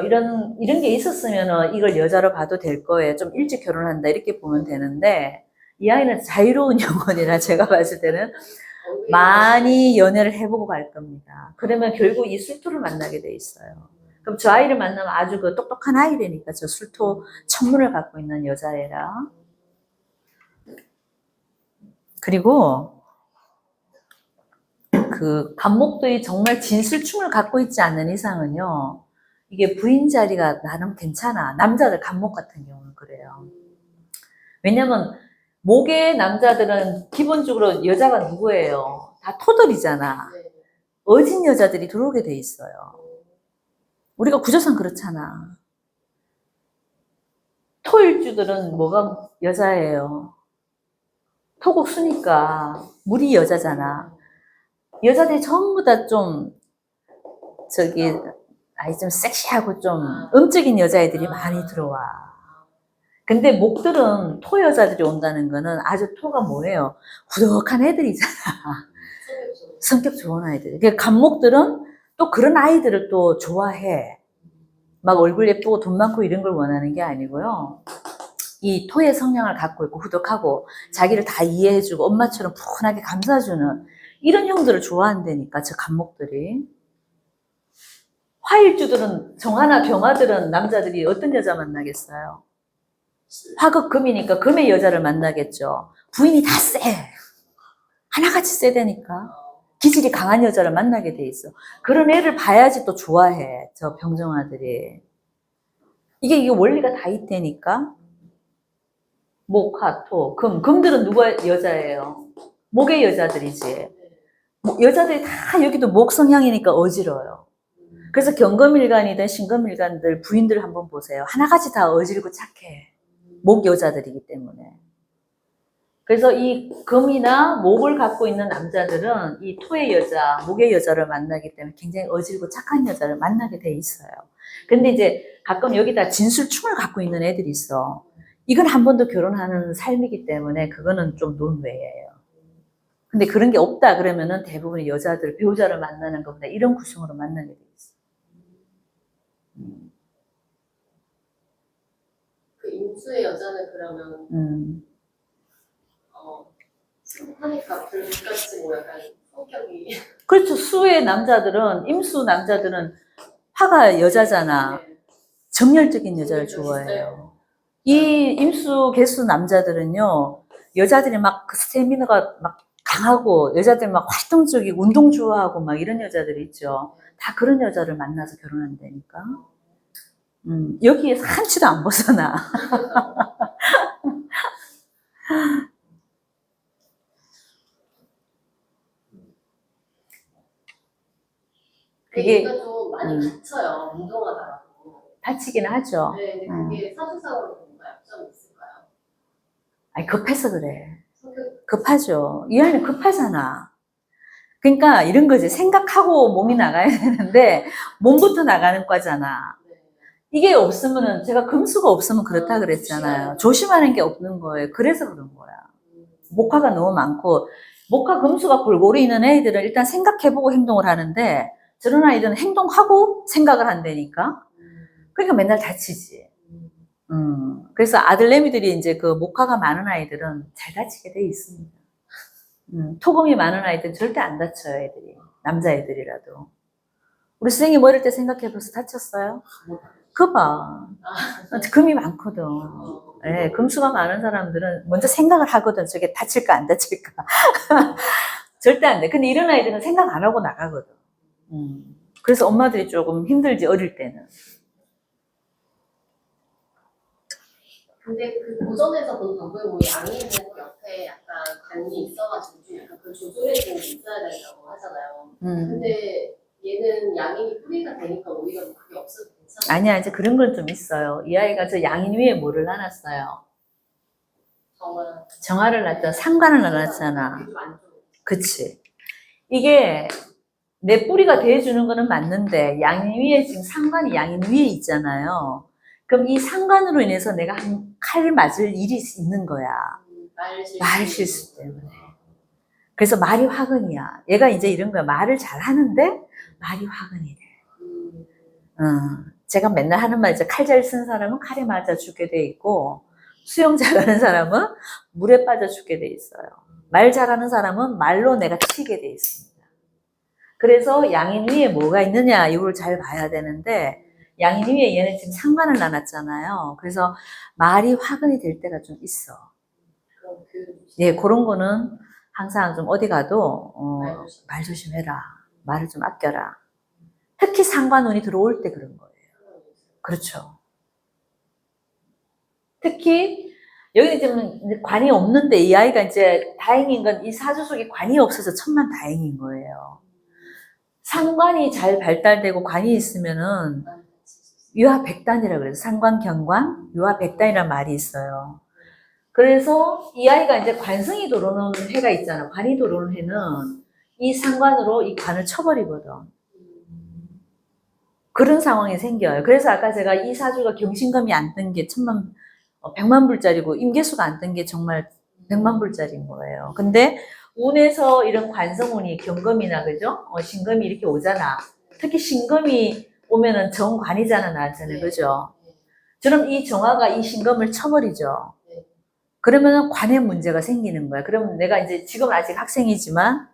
Speaker 1: 이런 게 있었으면 이걸 여자로 봐도 될 거예요. 좀 일찍 결혼한다 이렇게 보면 되는데 이 아이는 자유로운 영혼이라 제가 봤을 때는 많이 연애를 해보고 갈 겁니다. 그러면 결국 이 술토를 만나게 돼 있어요. 그럼 저 아이를 만나면 아주 그 똑똑한 아이라니까. 저 술토 천문을 갖고 있는 여자애라. 그리고 그 간목들이 정말 진술충을 갖고 있지 않는 이상은요, 이게 부인 자리가 나름 괜찮아. 남자들 간목 같은 경우는 그래요. 왜냐면 목의 남자들은 기본적으로 여자가 누구예요? 다 토들이잖아. 어진 여자들이 들어오게 돼 있어요. 우리가 구조상 그렇잖아. 토일주들은 뭐가 여자예요? 토국 수니까 물이 여자잖아. 여자들이 전부 다 좀 저기 아니 좀 섹시하고 좀 음적인 여자애들이 많이 들어와. 근데 목들은 토 여자들이 온다는 거는 아주 토가 뭐예요? 후덕한 애들이잖아. 성격 좋은 아이들. 그러니까 간목들은 또 그런 아이들을 또 좋아해. 막 얼굴 예쁘고 돈 많고 이런 걸 원하는 게 아니고요. 이 토의 성향을 갖고 있고 후덕하고 자기를 다 이해해주고 엄마처럼 푸근하게 감싸주는 이런 형들을 좋아한다니까 저 간목들이. 화일주들은 정화나 병화들은 남자들이 어떤 여자 만나겠어요? 화극금이니까 금의 여자를 만나겠죠. 부인이 다 세. 하나같이 세다니까. 기질이 강한 여자를 만나게 돼 있어. 그런 애를 봐야지 또 좋아해. 저 병정아들이. 이게 원리가 다 있다니까. 목, 화, 토, 금. 금들은 누가 여자예요? 목의 여자들이지. 여자들이 다 여기도 목 성향이니까 어지러워요. 그래서 경금일간이든 신금일간들 부인들 한번 보세요. 하나같이 다 어질고 착해. 목 여자들이기 때문에. 그래서 이 금이나 목을 갖고 있는 남자들은 이 토의 여자, 목의 여자를 만나기 때문에 굉장히 어질고 착한 여자를 만나게 돼 있어요. 근데 이제 가끔 여기다 진술충을 갖고 있는 애들이 있어. 이건 한 번 더 결혼하는 삶이기 때문에 그거는 좀 논외예요. 근데 그런 게 없다 그러면은 대부분의 여자들, 배우자를 만나는 것보다 이런 구성으로 만나게 돼 있어.
Speaker 2: 그 인수의 여자는 그러면 하니까 불같이 뭐 약간 성격이
Speaker 1: 그렇죠. 수의 남자들은, 임수 남자들은 화가 여자잖아.
Speaker 2: 네.
Speaker 1: 정열적인 여자를 좋아해요. 이 임수 개수 남자들은요, 여자들이 막 그 스태미너가 막 강하고, 여자들 막 활동적이고, 운동 좋아하고 막 이런 여자들이 있죠. 다 그런 여자를 만나서 결혼한다니까. 여기에 한치도 안 벗어나. 그게,
Speaker 2: 그게 좀 많이 다쳐요. 운동하다가도.
Speaker 1: 다치긴 하죠.
Speaker 2: 네, 근데 그게 사주상으로 뭔가 약점이 있을까요?
Speaker 1: 아니, 급해서 그래.
Speaker 2: 성격
Speaker 1: 급하죠. 이 아이는 급하잖아. 그러니까 이런 거지. 생각하고 몸이 나가야 되는데, 몸부터 나가는 과잖아.
Speaker 2: 네.
Speaker 1: 이게 없으면은, 제가 금수가 없으면 그렇다 그랬잖아요. 조심하는 게 없는 거예요. 그래서 그런 거야. 목화가 너무 많고, 목화 금수가 골고루 있는 애들은 일단 생각해보고 행동을 하는데, 저런 아이들은 행동하고 생각을 한다니까? 그러니까 맨날 다치지. 그래서 아들내미들이 이제 그 목화가 많은 아이들은 잘 다치게 돼 있습니다. 토금이 많은 아이들은 절대 안 다쳐요, 애들이. 남자애들이라도. 우리 선생님 어릴 때 생각해봐서 다쳤어요? 그 봐. 금이 많거든. 네, 금수가 많은 사람들은 먼저 생각을 하거든. 저게 다칠까, 안 다칠까. 절대 안 돼. 근데 이런 아이들은 생각 안 하고 나가거든. 그래서 엄마들이 조금 힘들지, 어릴 때는.
Speaker 2: 근데 그 고전에서 본 방법이 뭐 양이는 옆에 약간 관이 있어가지고 좀 약간 그 조절해주는 게 있어야 된다고 하잖아요. 근데 얘는 양인이 뿌리가 되니까 오히려 그게 없어도 괜찮아요.
Speaker 1: 아니야, 이제 그런 건 좀 있어요. 이 아이가 저 양인 위에 뭐를 놔놨어요? 정화를 놨잖아. 상관을 놔놨잖아. 그치. 이게 내 뿌리가 돼주는 거는 맞는데 양인 위에 지금 상관이 양인 위에 있잖아요. 그럼 이 상관으로 인해서 내가 한 칼을 맞을 일이 있는 거야. 말 실수 때문에. 그래서 말이 화근이야. 얘가 이제 이런 거야. 말을 잘 하는데 말이 화근이 돼. 제가 맨날 하는 말 이제 칼 잘 쓴 사람은 칼에 맞아 죽게 돼 있고 수영 잘하는 사람은 물에 빠져 죽게 돼 있어요. 말 잘하는 사람은 말로 내가 치게 돼 있습니다. 그래서 양인 위에 뭐가 있느냐 이걸 잘 봐야 되는데 양인 위에 얘는 지금 상관을 나눴잖아요. 그래서 말이 화근이 될 때가 좀 있어. 예, 그런 거는 항상 좀 어디 가도 말 조심해라. 말을 좀 아껴라. 특히 상관운이 들어올 때 그런 거예요. 그렇죠. 특히 여기는 지금 관이 없는데 이 아이가 이제 다행인 건 이 사주 속에 관이 없어서 천만 다행인 거예요. 상관이 잘 발달되고 관이 있으면은 유화백단이라 그래서 상관, 경관, 유화백단이란 말이 있어요. 그래서 이 아이가 이제 관성이 들어오는 해가 있잖아. 관이 들어오는 해는 이 상관으로 이 관을 쳐버리거든. 그런 상황이 생겨요. 그래서 아까 제가 이 사주가 경신금이 안 뜬 게 백만 불짜리고 임계수가 안 뜬 게 정말 백만 불짜리인 거예요. 근데 운에서 이런 관성운이 경금이나 그죠? 신금이 이렇게 오잖아. 특히 신금이 오면은 정관이잖아, 나한테는. 그죠? 그럼 이 정화가 이 신금을 쳐버리죠. 그러면은 관에 문제가 생기는 거야. 그러면 내가 이제 지금 아직 학생이지만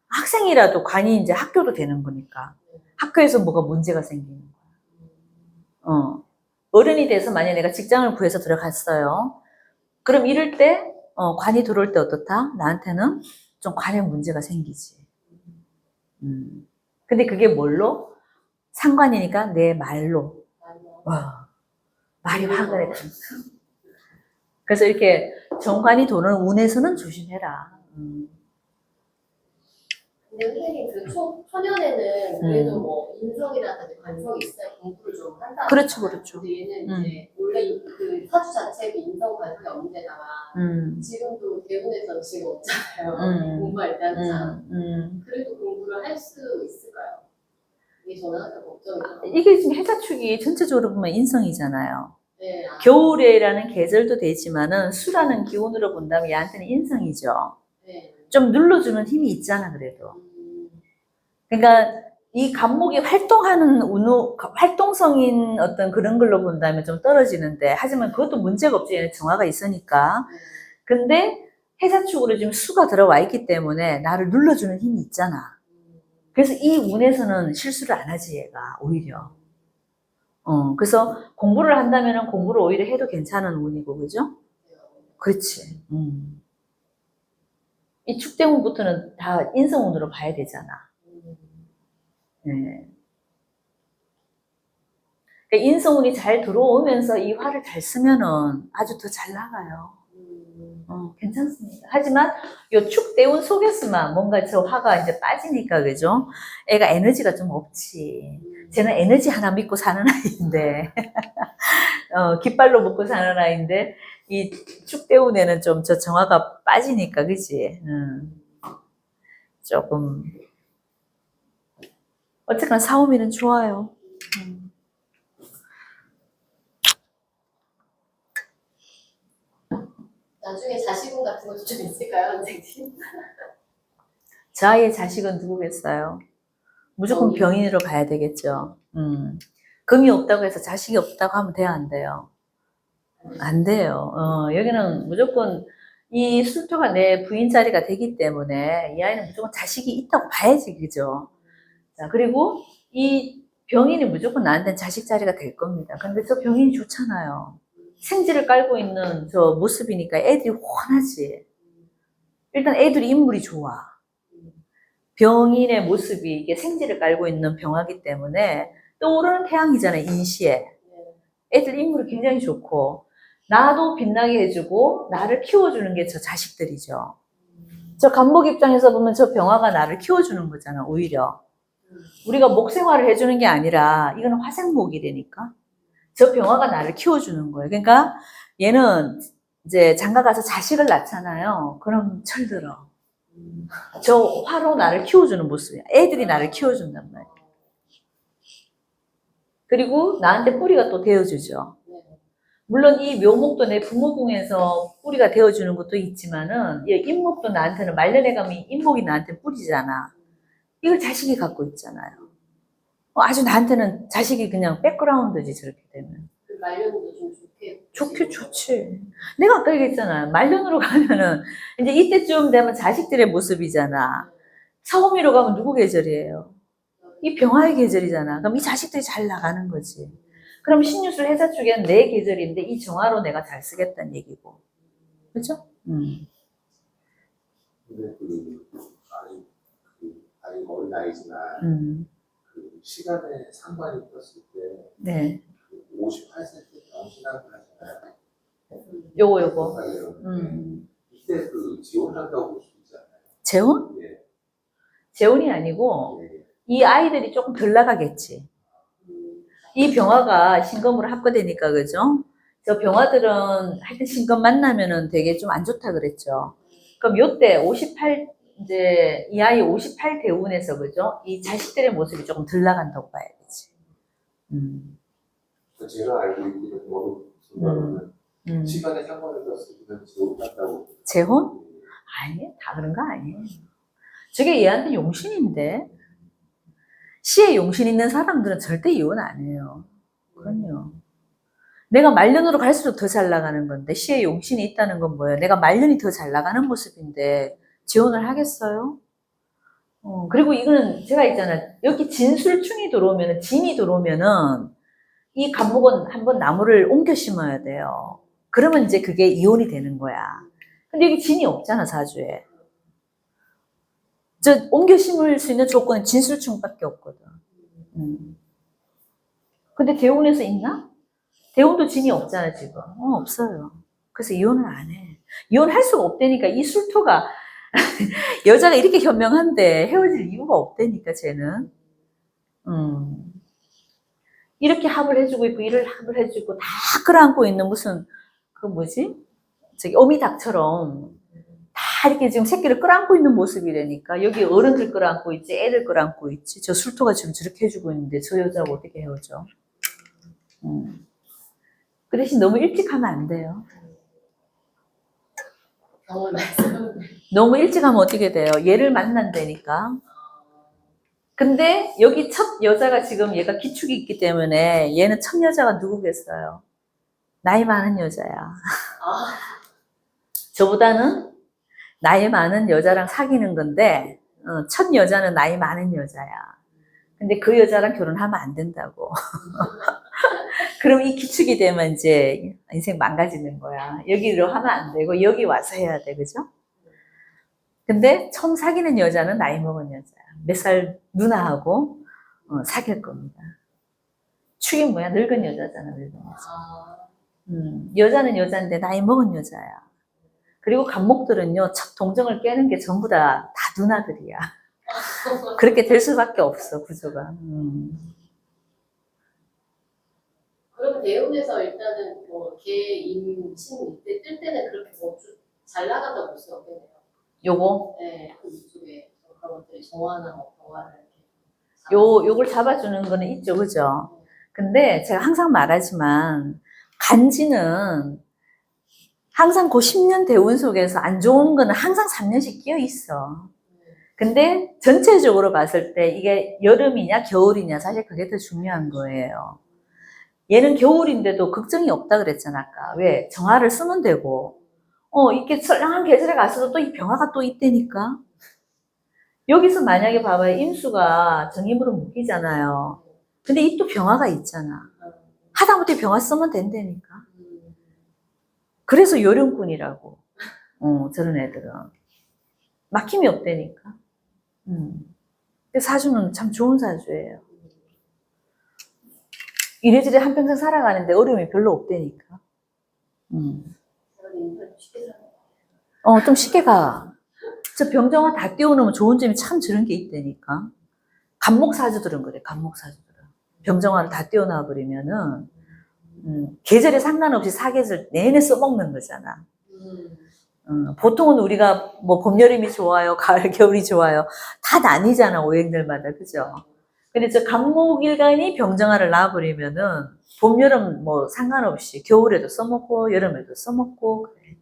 Speaker 1: 학생이라도 관이 이제 학교도 되는 거니까. 학교에서 뭐가 문제가 생기는 거야. 어른이 돼서 만약에 내가 직장을 구해서 들어갔어요. 그럼 이럴 때, 관이 들어올 때 어떻다? 나한테는 좀 관에 문제가 생기지. 근데 그게 뭘로? 상관이니까 내 말로. 와, 말이 화근에 닿는. 그래서 이렇게 정관이 도는 운에서는 조심해라.
Speaker 2: 근데 선생님 그 초년에는 그래도 뭐 인성이라든지 관성이 있어야 공부를 좀 한다.
Speaker 1: 그렇죠, 그렇죠.
Speaker 2: 근데 얘는 이제 원래 그 사주 자체가 인성 관성이 없는 데다가 지금도 대부분에서 지금 없잖아요. 공부할 때 한참. 그래도 공부를 할 수 있을까요? 이게 저는 항상 걱정이에요.
Speaker 1: 이게 지금 해자축이 전체적으로 보면 인성이잖아요.
Speaker 2: 네,
Speaker 1: 겨울에라는 계절도 되지만은 수라는 기운으로 본다면 얘한테는 인성이죠.
Speaker 2: 네.
Speaker 1: 좀 눌러주는 힘이 있잖아, 그래도. 그러니까 이 간목이 활동하는 활동성인 어떤 그런 걸로 본다면 좀 떨어지는데, 하지만 그것도 문제가 없지. 얘는 정화가 있으니까. 근데 해자축으로 지금 수가 들어와 있기 때문에 나를 눌러주는 힘이 있잖아. 그래서 이 운에서는 실수를 안 하지, 얘가, 오히려. 그래서 공부를 한다면 공부를 오히려 해도 괜찮은 운이고, 그죠? 그렇지. 이 축대운부터는 다 인성운으로 봐야 되잖아. 네. 그러니까 인성운이 잘 들어오면서 이 화를 잘 쓰면은 아주 더 잘 나가요. 괜찮습니다. 하지만 요 축대운 속에서만 뭔가 저 화가 이제 빠지니까, 그죠? 애가 에너지가 좀 없지. 쟤는 에너지 하나 믿고 사는 아이인데, 깃발로 먹고 사는 아이인데, 이 축대운에는 좀 저 정화가 빠지니까, 그지? 조금. 어쨌거나 사오미는 좋아요.
Speaker 2: 나중에 자식운 같은 것도 좀 있을까요, 선생님?
Speaker 1: 저 아이의 자식은 누구겠어요? 무조건 병인으로 봐야 되겠죠. 금이 없다고 해서 자식이 없다고 하면 돼요, 안 돼요? 안 돼요. 여기는 무조건 이 술토가 내 부인 자리가 되기 때문에 이 아이는 무조건 자식이 있다고 봐야지, 그죠? 자, 그리고 이 병인이 무조건 나한테는 자식 자리가 될 겁니다. 근데 저 병인이 좋잖아요. 생지를 깔고 있는 저 모습이니까 애들이 훤하지. 일단 애들이 인물이 좋아. 병인의 모습이 이게 생지를 깔고 있는 병화기 때문에 떠오르는 태양이잖아요, 인시에. 애들 인물이 굉장히 좋고, 나도 빛나게 해주고, 나를 키워주는 게 저 자식들이죠. 저 간목 입장에서 보면 저 병화가 나를 키워주는 거잖아, 오히려. 우리가 목 생활을 해주는 게 아니라, 이거는 화생목이라니까. 저 병화가 나를 키워주는 거예요. 그러니까 얘는 이제 장가 가서 자식을 낳잖아요. 그럼 철들어. 저 화로 나를 키워주는 모습이야. 애들이 나를 키워준단 말이야. 그리고 나한테 뿌리가 또 되어주죠. 물론 이 묘목도 내 부모궁에서 뿌리가 되어주는 것도 있지만은, 인목도 나한테는 말년에 가면 인목이 나한테 뿌리잖아. 이걸 자식이 갖고 있잖아요. 아주 나한테는 자식이 그냥 백그라운드지, 저렇게 되면.
Speaker 2: 그 말년도 좀
Speaker 1: 좋게 좋지. 내가 아까 얘기했잖아요. 말년으로 가면은, 이제 이때쯤 되면 자식들의 모습이잖아. 사오미로 가면 누구 계절이에요? 이 병화의 계절이잖아. 그럼 이 자식들이 잘 나가는 거지. 그럼 신유술 해자 쪽에는 내 계절인데 이 정화로 내가 잘 쓰겠다는 얘기고. 그렇죠?
Speaker 3: 근데 아직 어린 나이지만 그 시간에 상관이 있었을 때
Speaker 1: 네.
Speaker 3: 58세 때 병신학을 하잖아요.
Speaker 1: 요거.
Speaker 3: 이때 그 지원한다고 볼 수 있지 않나요?
Speaker 1: 재혼?
Speaker 3: 예.
Speaker 1: 재혼이 아니고
Speaker 3: 예.
Speaker 1: 이 아이들이 조금 덜 나가겠지. 이 병화가 신금으로 합거되니까, 그죠? 저 병화들은 하여튼 신금 만나면은 되게 좀 안 좋다 그랬죠. 그럼 요때 58, 이제 이 아이 58 대운에서 그죠? 이 자식들의 모습이 조금 덜 나간다고 봐야겠지.
Speaker 3: 제가 알고 있기는 어느 순간은
Speaker 1: 음.
Speaker 3: 시간에 상관해서 쓰기는 좋은 같다고.
Speaker 1: 재혼? 아니, 다 그런 거 아니에요. 저게 얘한테 용신인데, 시에 용신 있는 사람들은 절대 이혼 안 해요. 그럼요. 내가 말년으로 갈수록 더 잘 나가는 건데, 시에 용신이 있다는 건 뭐예요? 내가 말년이 더 잘 나가는 모습인데, 지원을 하겠어요? 그리고 이거는 제가 있잖아요. 여기 진술충이 들어오면은, 진이 들어오면은, 이 간목은 한번 나무를 옮겨 심어야 돼요. 그러면 이제 그게 이혼이 되는 거야. 근데 여기 진이 없잖아, 사주에. 저 옮겨 심을 수 있는 조건은 진술충밖에 없거든. 근데 대운에서 있나? 대운도 진이 없잖아, 지금. 없어요. 그래서 이혼을 안 해. 이혼할 수가 없다니까. 이 술토가 여자가 이렇게 현명한데 헤어질 이유가 없다니까, 쟤는. 이렇게 합을 해주고 있고, 이를 합을 해주고, 다 끌어안고 있는 무슨, 그 뭐지? 저기, 어미닭처럼 다 이렇게 지금 새끼를 끌어안고 있는 모습이라니까. 여기 어른들 끌어안고 있지, 애들 끌어안고 있지. 저 술토가 지금 저렇게 해주고 있는데, 저 여자하고 어떻게 헤어져? 그 대신 너무 일찍 하면 안 돼요.
Speaker 2: 경험 말씀.
Speaker 1: 너무 일찍 하면 어떻게 돼요? 얘를 만난다니까. 근데 여기 첫 여자가 지금 얘가 기축이 있기 때문에 얘는 첫 여자가 누구겠어요? 나이 많은 여자야. 저보다는 나이 많은 여자랑 사귀는 건데 첫 여자는 나이 많은 여자야. 근데 그 여자랑 결혼하면 안 된다고. 그럼 이 기축이 되면 이제 인생 망가지는 거야. 여기로 하면 안 되고 여기 와서 해야 돼, 그죠? 근데 처음 사귀는 여자는 나이 먹은 여자야. 몇 살 누나하고 사귈 겁니다. 축이 뭐야? 늙은 여자잖아, 늙은 여자. 여자는 여자인데 나이 먹은 여자야. 그리고 간목들은요, 첫 동정을 깨는 게 전부 다 누나들이야. 그렇게 될 수밖에 없어, 구조가.
Speaker 2: 그럼 대운에서 일단은 뭐 개, 임, 신 이때 뜰 때는 그렇게 뭐 잘 나간다고 볼 수 없겠네요.
Speaker 1: 요거?
Speaker 2: 네, 그 위쪽에 그런 것들이 정화나 뭐 병화를
Speaker 1: 요걸 잡아주는 거는 있죠, 그죠? 근데 제가 항상 말하지만, 간지는 항상 그 10년 대운 속에서 안 좋은 거는 항상 3년씩 끼어 있어. 근데 전체적으로 봤을 때 이게 여름이냐 겨울이냐 사실 그게 더 중요한 거예요. 얘는 겨울인데도 걱정이 없다 그랬잖아, 아까. 왜? 정화를 쓰면 되고. 이렇게 썰렁한 계절에 가서도 또 이 병화가 또 있다니까. 여기서 만약에 봐봐요. 임수가 정임으로 묶이잖아요. 근데 이 또 병화가 있잖아. 하다못해 병화 쓰면 된다니까. 그래서 요령꾼이라고. 저런 애들은. 막힘이 없다니까. 사주는 참 좋은 사주예요. 이래저래 한평생 살아가는데 어려움이 별로 없다니까. 좀 쉽게 가. 저 병정화 다 띄워놓으면 좋은 점이 참 저런 게 있다니까. 간목사주들은 그래, 간목사주들은. 병정화를 다 띄워놔버리면은, 계절에 상관없이 사계절 내내 써먹는 거잖아. 보통은 우리가 뭐 봄, 여름이 좋아요, 가을, 겨울이 좋아요. 다 나뉘잖아, 오행들마다. 그죠? 근데 저 간목일간이 병정화를 놔버리면은, 봄, 여름 뭐 상관없이 겨울에도 써먹고, 여름에도 써먹고, 그래.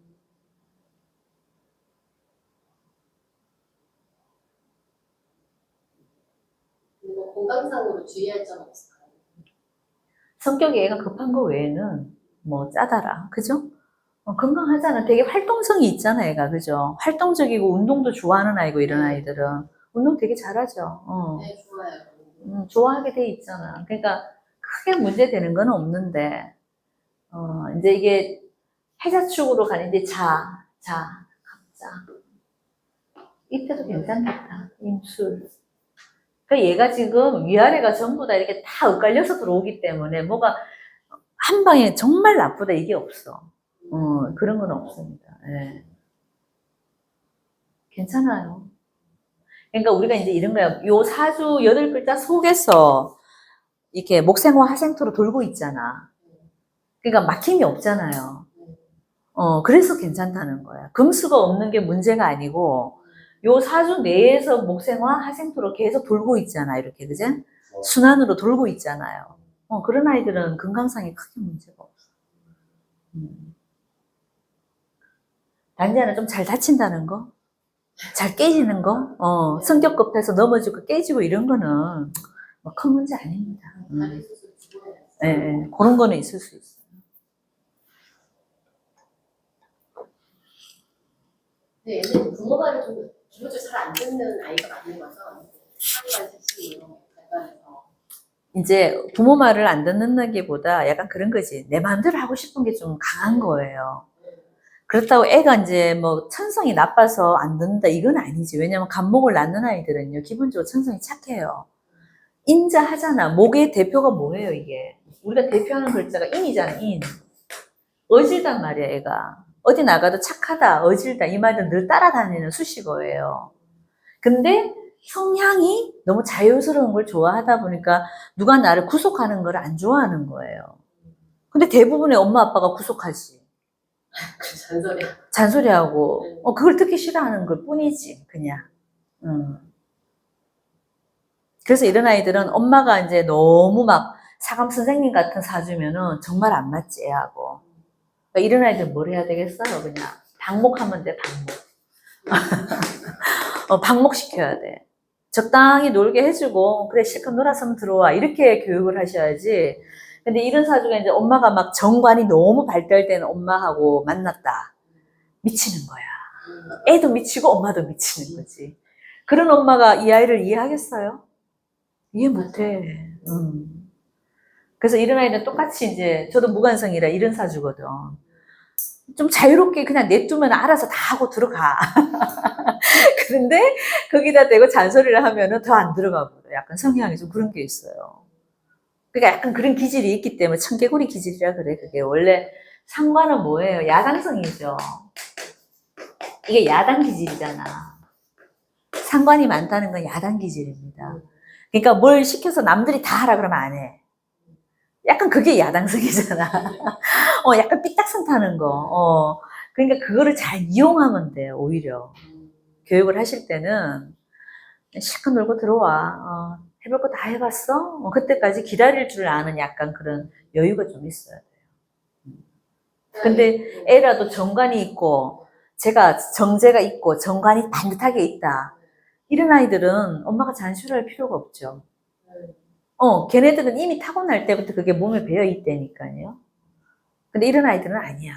Speaker 2: 건강상으로 주의할 점 없을까요?
Speaker 1: 성격이 애가 급한 거 외에는 뭐 짜다라. 그죠? 건강하잖아. 되게 활동성이 있잖아, 애가. 그죠? 활동적이고 운동도 좋아하는 아이고, 이런 아이들은. 운동 되게 잘하죠.
Speaker 2: 네, 좋아요.
Speaker 1: 좋아하게 돼 있잖아. 그러니까 크게 문제되는 건 없는데, 이제 이게 해자축으로 가는데 갑자. 이때도 괜찮겠다. 임술. 그러니까 얘가 지금 위아래가 전부 다 이렇게 다 엇갈려서 들어오기 때문에 뭐가 한 방에 정말 나쁘다 이게 없어. 그런 건 없습니다. 예. 괜찮아요. 그러니까 우리가 이제 이런 거야. 요 사주 8글자 속에서 이렇게 목생화 화생토로 돌고 있잖아. 그러니까 막힘이 없잖아요. 그래서 괜찮다는 거야. 금수가 없는 게 문제가 아니고, 요 사주 내에서 목생화, 하생토로 계속 돌고 있잖아, 이렇게, 그제? 순환으로 돌고 있잖아요. 그런 아이들은 건강상에 크게 문제가 없어. 단지 하나 좀 잘 다친다는 거? 잘 깨지는 거? 성격 급해서 넘어지고 깨지고 이런 거는 뭐 큰 문제 아닙니다.
Speaker 2: 다리 수술 죽어야 돼.
Speaker 1: 네, 그런 거는 있을 수 있어요.
Speaker 2: 근데 얘는 부모 말을 좀 기본적으로 잘 안 듣는 아이가 많은 거죠. 하루만 세시 이런 거 발달해서.
Speaker 1: 이제 부모 말을 안 듣는다기보다 약간 그런 거지. 내 마음대로 하고 싶은 게 좀 강한 거예요. 그렇다고 애가 이제 뭐 천성이 나빠서 안 듣는다 이건 아니지. 왜냐면 간목을 낳는 아이들은요 기본적으로 천성이 착해요. 인자하잖아. 목의 대표가 뭐예요 이게? 우리가 대표하는 글자가 인이잖아. 인. 어질단 말이야 애가. 어디 나가도 착하다, 어질다 이 말은 늘 따라다니는 수식어예요. 근데 성향이 너무 자유스러운 걸 좋아하다 보니까 누가 나를 구속하는 걸 안 좋아하는 거예요. 근데 대부분의 엄마 아빠가 구속하지.
Speaker 2: 잔소리야.
Speaker 1: 잔소리하고 그걸 듣기 싫어하는 걸 뿐이지 그냥. 그래서 이런 아이들은 엄마가 이제 너무 막 사감 선생님 같은 사주면은 정말 안 맞지 애하고. 그러니까 이런 아이들 뭘 해야 되겠어요? 그냥 방목하면 돼 방목. 방목시켜야 돼. 적당히 놀게 해주고 그래 실컷 놀았으면 들어와 이렇게 교육을 하셔야지. 근데 이런 사주가 이제 엄마가 막 정관이 너무 발달된 엄마하고 만났다. 미치는 거야. 애도 미치고 엄마도 미치는 거지. 그런 엄마가 이 아이를 이해하겠어요? 이해 못해. 그래서 이런 아이는 똑같이 이제 저도 무관성이라 이런 사주거든. 좀 자유롭게 그냥 냅두면 알아서 다 하고 들어가. 그런데 거기다 대고 잔소리를 하면은 더 안 들어가 버려. 약간 성향이 좀 그런 게 있어요. 그러니까 약간 그런 기질이 있기 때문에 청개구리 기질이라 그래. 그게 원래 상관은 뭐예요? 야당성이죠. 이게 야당 기질이잖아. 상관이 많다는 건 야당 기질입니다. 그러니까 뭘 시켜서 남들이 다 하라 그러면 안 해. 약간 그게 야당성이잖아. 약간 삐딱선 타는 거. 그러니까 그거를 잘 이용하면 돼요, 오히려. 교육을 하실 때는 실컷 놀고 들어와. 해볼 거 다 해봤어? 그때까지 기다릴 줄 아는 약간 그런 여유가 좀 있어야 돼요. 근데 애라도 정관이 있고, 제가 정제가 있고, 정관이 반듯하게 있다. 이런 아이들은 엄마가 잔소리할 필요가 없죠. 걔네들은 이미 타고날 때부터 그게 몸에 배어 있다니까요. 근데 이런 아이들은 아니야.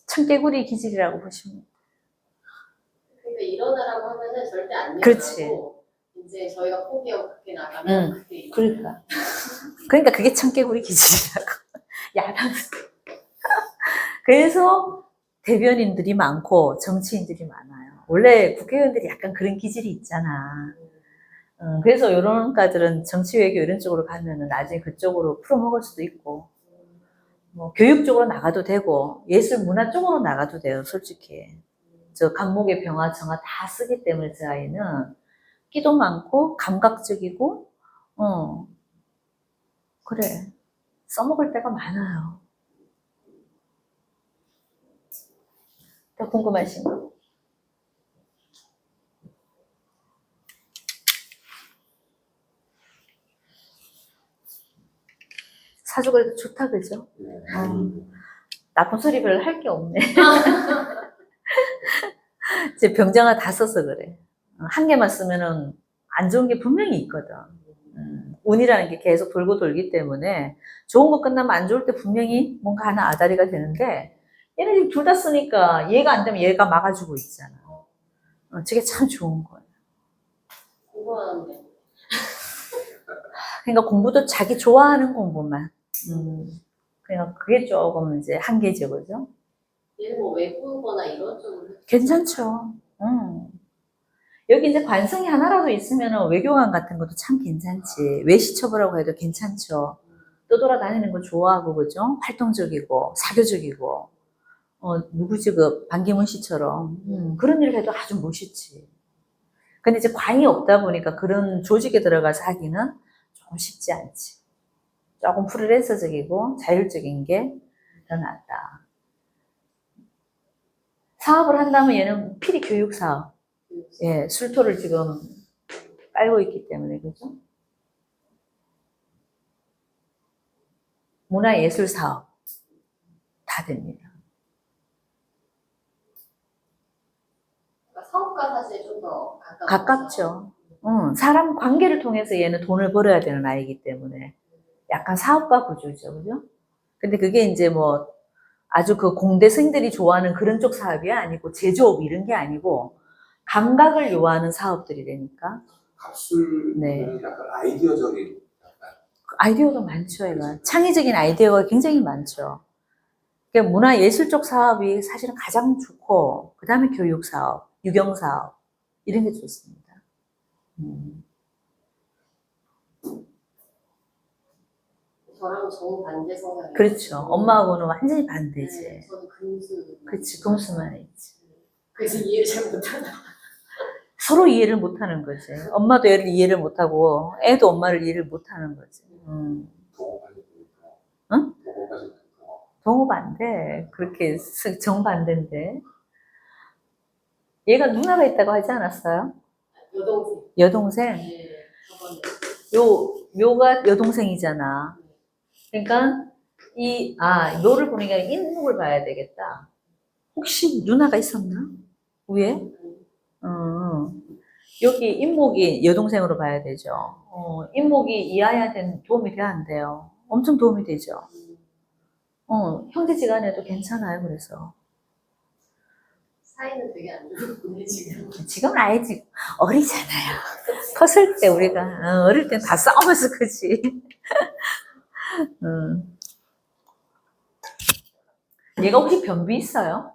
Speaker 1: 청개구리 기질이라고 보시면 돼요.
Speaker 2: 그러니까 일어나라고 하면은 절대 안 일어나고
Speaker 1: 그렇지.
Speaker 2: 이제 저희가 포기하고 밖에 나가면 그때 일어나요.
Speaker 1: 그러니까 그게 청개구리 기질이라고. 야당. 그래서 대변인들이 많고 정치인들이 많아요. 원래 국회의원들이 약간 그런 기질이 있잖아. 그래서 이런 과들은 정치 외교 이런 쪽으로 가면은 나중에 그쪽으로 풀어먹을 수도 있고, 뭐 교육 쪽으로 나가도 되고, 예술 문화 쪽으로 나가도 돼요, 솔직히. 저 간목의 병화, 정화 다 쓰기 때문에 그 아이는 끼도 많고 감각적이고, 그래 써먹을 때가 많아요. 더 궁금하신 거? 사주 그래도 좋다 그죠? 나쁜 소리 별로 할 게 없네. 이제 병장화 다 써서 그래. 한 개만 쓰면은 안 좋은 게 분명히 있거든. 운이라는 게 계속 돌고 돌기 때문에 좋은 거 끝나면 안 좋을 때 분명히 뭔가 하나 아다리가 되는데 얘는 지금 둘 다 쓰니까 얘가 안 되면 얘가 막아주고 있잖아. 저게 참 좋은 거야.
Speaker 2: 궁금한데.
Speaker 1: 그러니까 공부도 자기 좋아하는 공부만. 그러니까 그게 조금 이제 한계죠, 그죠?
Speaker 2: 얘는 뭐 외국어나 이런 쪽으로
Speaker 1: 괜찮죠. 여기 이제 관성이 하나라도 있으면 외교관 같은 것도 참 괜찮지. 외시처부라고 해도 괜찮죠. 떠돌아다니는 거 좋아하고, 그죠? 활동적이고, 사교적이고. 누구지, 반기문 씨처럼. 그런 일을 해도 아주 멋있지. 근데 이제 관이 없다 보니까 그런 조직에 들어가서 하기는 쉽지 않지. 조금 프리랜서적이고 자율적인 게 더 낫다. 사업을 한다면 얘는 필히 교육 사업. 예, 술토를 지금 깔고 있기 때문에, 그죠? 문화예술 사업. 다 됩니다.
Speaker 2: 그러니까 사업과 사실 좀 더
Speaker 1: 가깝죠. 사람 관계를 통해서 얘는 돈을 벌어야 되는 아이기 때문에 약간 사업가 구조죠, 그죠? 근데 그게 이제 뭐 아주 그 공대생들이 좋아하는 그런 쪽 사업이 아니고 제조업 이런 게 아니고 감각을 요하는 사업들이라니까.
Speaker 3: 갑술은
Speaker 1: 네.
Speaker 3: 약간 아이디어적인 약간
Speaker 1: 아이디어가 많죠, 얘가. 창의적인 아이디어가 굉장히 많죠. 그러니까 문화예술 쪽 사업이 사실은 가장 좋고, 그 다음에 교육 사업, 유경 사업, 이런 게 좋습니다.
Speaker 2: 저랑 정반대 성향이에요.
Speaker 1: 그렇죠. 엄마하고는 완전히 반대지.
Speaker 2: 네, 저는 금수.
Speaker 1: 그치, 금수만 있지.
Speaker 2: 그래서 이해를 잘 못하나.
Speaker 1: 서로 이해를 못하는 거지. 엄마도 애를 이해를 못하고, 애도 엄마를 이해를 못하는 거지.
Speaker 3: 동업하는 거니까.
Speaker 1: 응?
Speaker 3: 동업하는 거니까.
Speaker 1: 동반대. 그렇게 정반대인데. 얘가 누나가 있다고 하지 않았어요?
Speaker 2: 여동생.
Speaker 1: 여동생?
Speaker 2: 네, 저번에.
Speaker 1: 묘가 여동생이잖아. 그러니까, 묘를 보니까 인목을 봐야 되겠다. 혹시 누나가 있었나? 위에? 여기 인목이 여동생으로 봐야 되죠. 인목이 이 아이한테는 도움이 돼야 안 돼요. 엄청 도움이 되죠. 형제지간에도 괜찮아요, 그래서.
Speaker 2: 사이는 되게 안 좋은데, 지금.
Speaker 1: 지금은 아이지, 어리잖아요. 컸을 때 우리가, 어릴 땐 다 싸우면서 크지. 얘가 혹시 변비 있어요?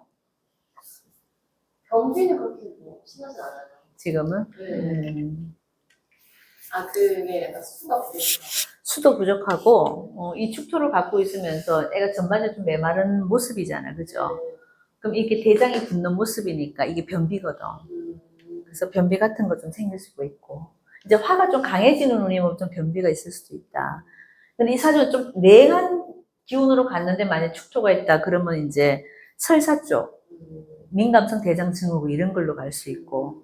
Speaker 2: 경비는 그렇게 뭐 심하진 않아요.
Speaker 1: 지금은?
Speaker 2: 네. 그게 약간 수가 부족해요.
Speaker 1: 수도 부족하고, 이 축토를 갖고 있으면서 애가 전반적으로 좀 메마른 모습이잖아, 그죠? 그럼 이렇게 대장이 붓는 모습이니까 이게 변비거든. 그래서 변비 같은 거 좀 생길 수도 있고. 이제 화가 좀 강해지는 운이면 좀 변비가 있을 수도 있다. 근데 이 사주는 좀 냉한 기운으로 갔는데 만약 축토가 있다 그러면 이제 설사 쪽, 민감성 대장 증후군 이런 걸로 갈 수 있고.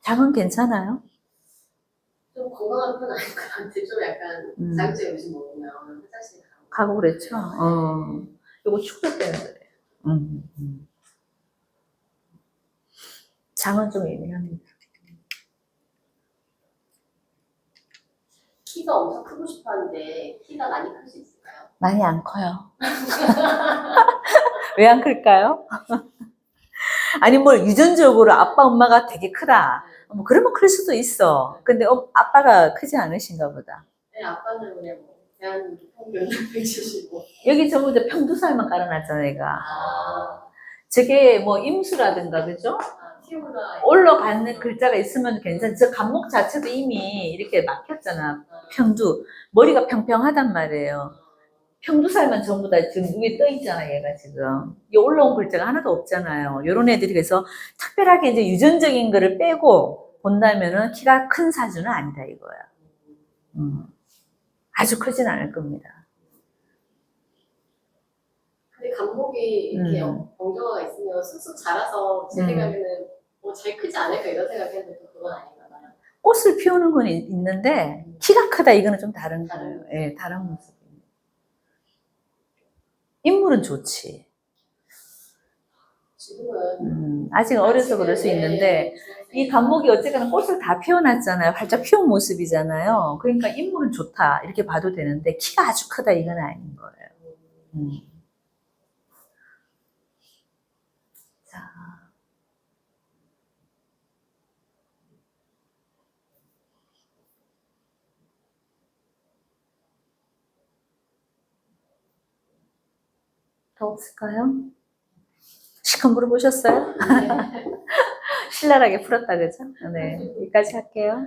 Speaker 1: 장은 괜찮아요?
Speaker 2: 좀 건강한 편 아닌 것 같은데, 좀 약간 자극적인 음식 먹으면 화장실
Speaker 1: 가고 그랬죠? 요거 축토 때문에 그래요. 장은 좀 예민합니다.
Speaker 2: 키가 엄청 크고 싶어 하는데, 키가 많이 클 수 있을까요?
Speaker 1: 많이 안 커요. 왜 안 클까요? 아니, 뭐, 유전적으로 아빠, 엄마가 되게 크다. 뭐, 그러면 클 수도 있어. 근데 아빠가 크지 않으신가 보다.
Speaker 2: 네, 아빠는 그냥 뭐, 대한 평균 175.
Speaker 1: 여기 전부 다 평두살만 깔아놨잖아, 얘가. 저게 뭐, 임수라든가, 그죠? 올라가는 글자가 있으면 괜찮지. 저 간목 자체도 이미 이렇게 막혔잖아. 평두. 머리가 평평하단 말이에요. 평두살만 전부 다 지금 위에 떠 있잖아, 얘가 지금. 이 올라온 글자가 하나도 없잖아요. 요런 애들이 그래서 특별하게 이제 유전적인 거를 빼고 본다면은 키가 큰 사주는 아니다, 이거야. 아주 크진 않을 겁니다.
Speaker 2: 근데 간목이 이렇게 병정화가 있으면 쑥쑥 자라서 제 생각에는 뭐 잘 크지 않을까 이런 생각했는데 또 그건 아닌가 봐요.
Speaker 1: 꽃을 피우는 건 있는데 키가 크다 이거는 좀 다른 거예요. 예, 다른 모습입니다. 인물은 좋지.
Speaker 2: 지금은
Speaker 1: 아직 어려서 그럴 수 있는데 이 간목이 어쨌거나 꽃을 다 피워놨잖아요. 활짝 피운 모습이잖아요. 그러니까 인물은 좋다 이렇게 봐도 되는데 키가 아주 크다 이건 아닌 거예요. 자, 더 없을까요? 시컷 물어보셨어요? 신랄하게 풀었다 그죠? 네, 여기까지 할게요.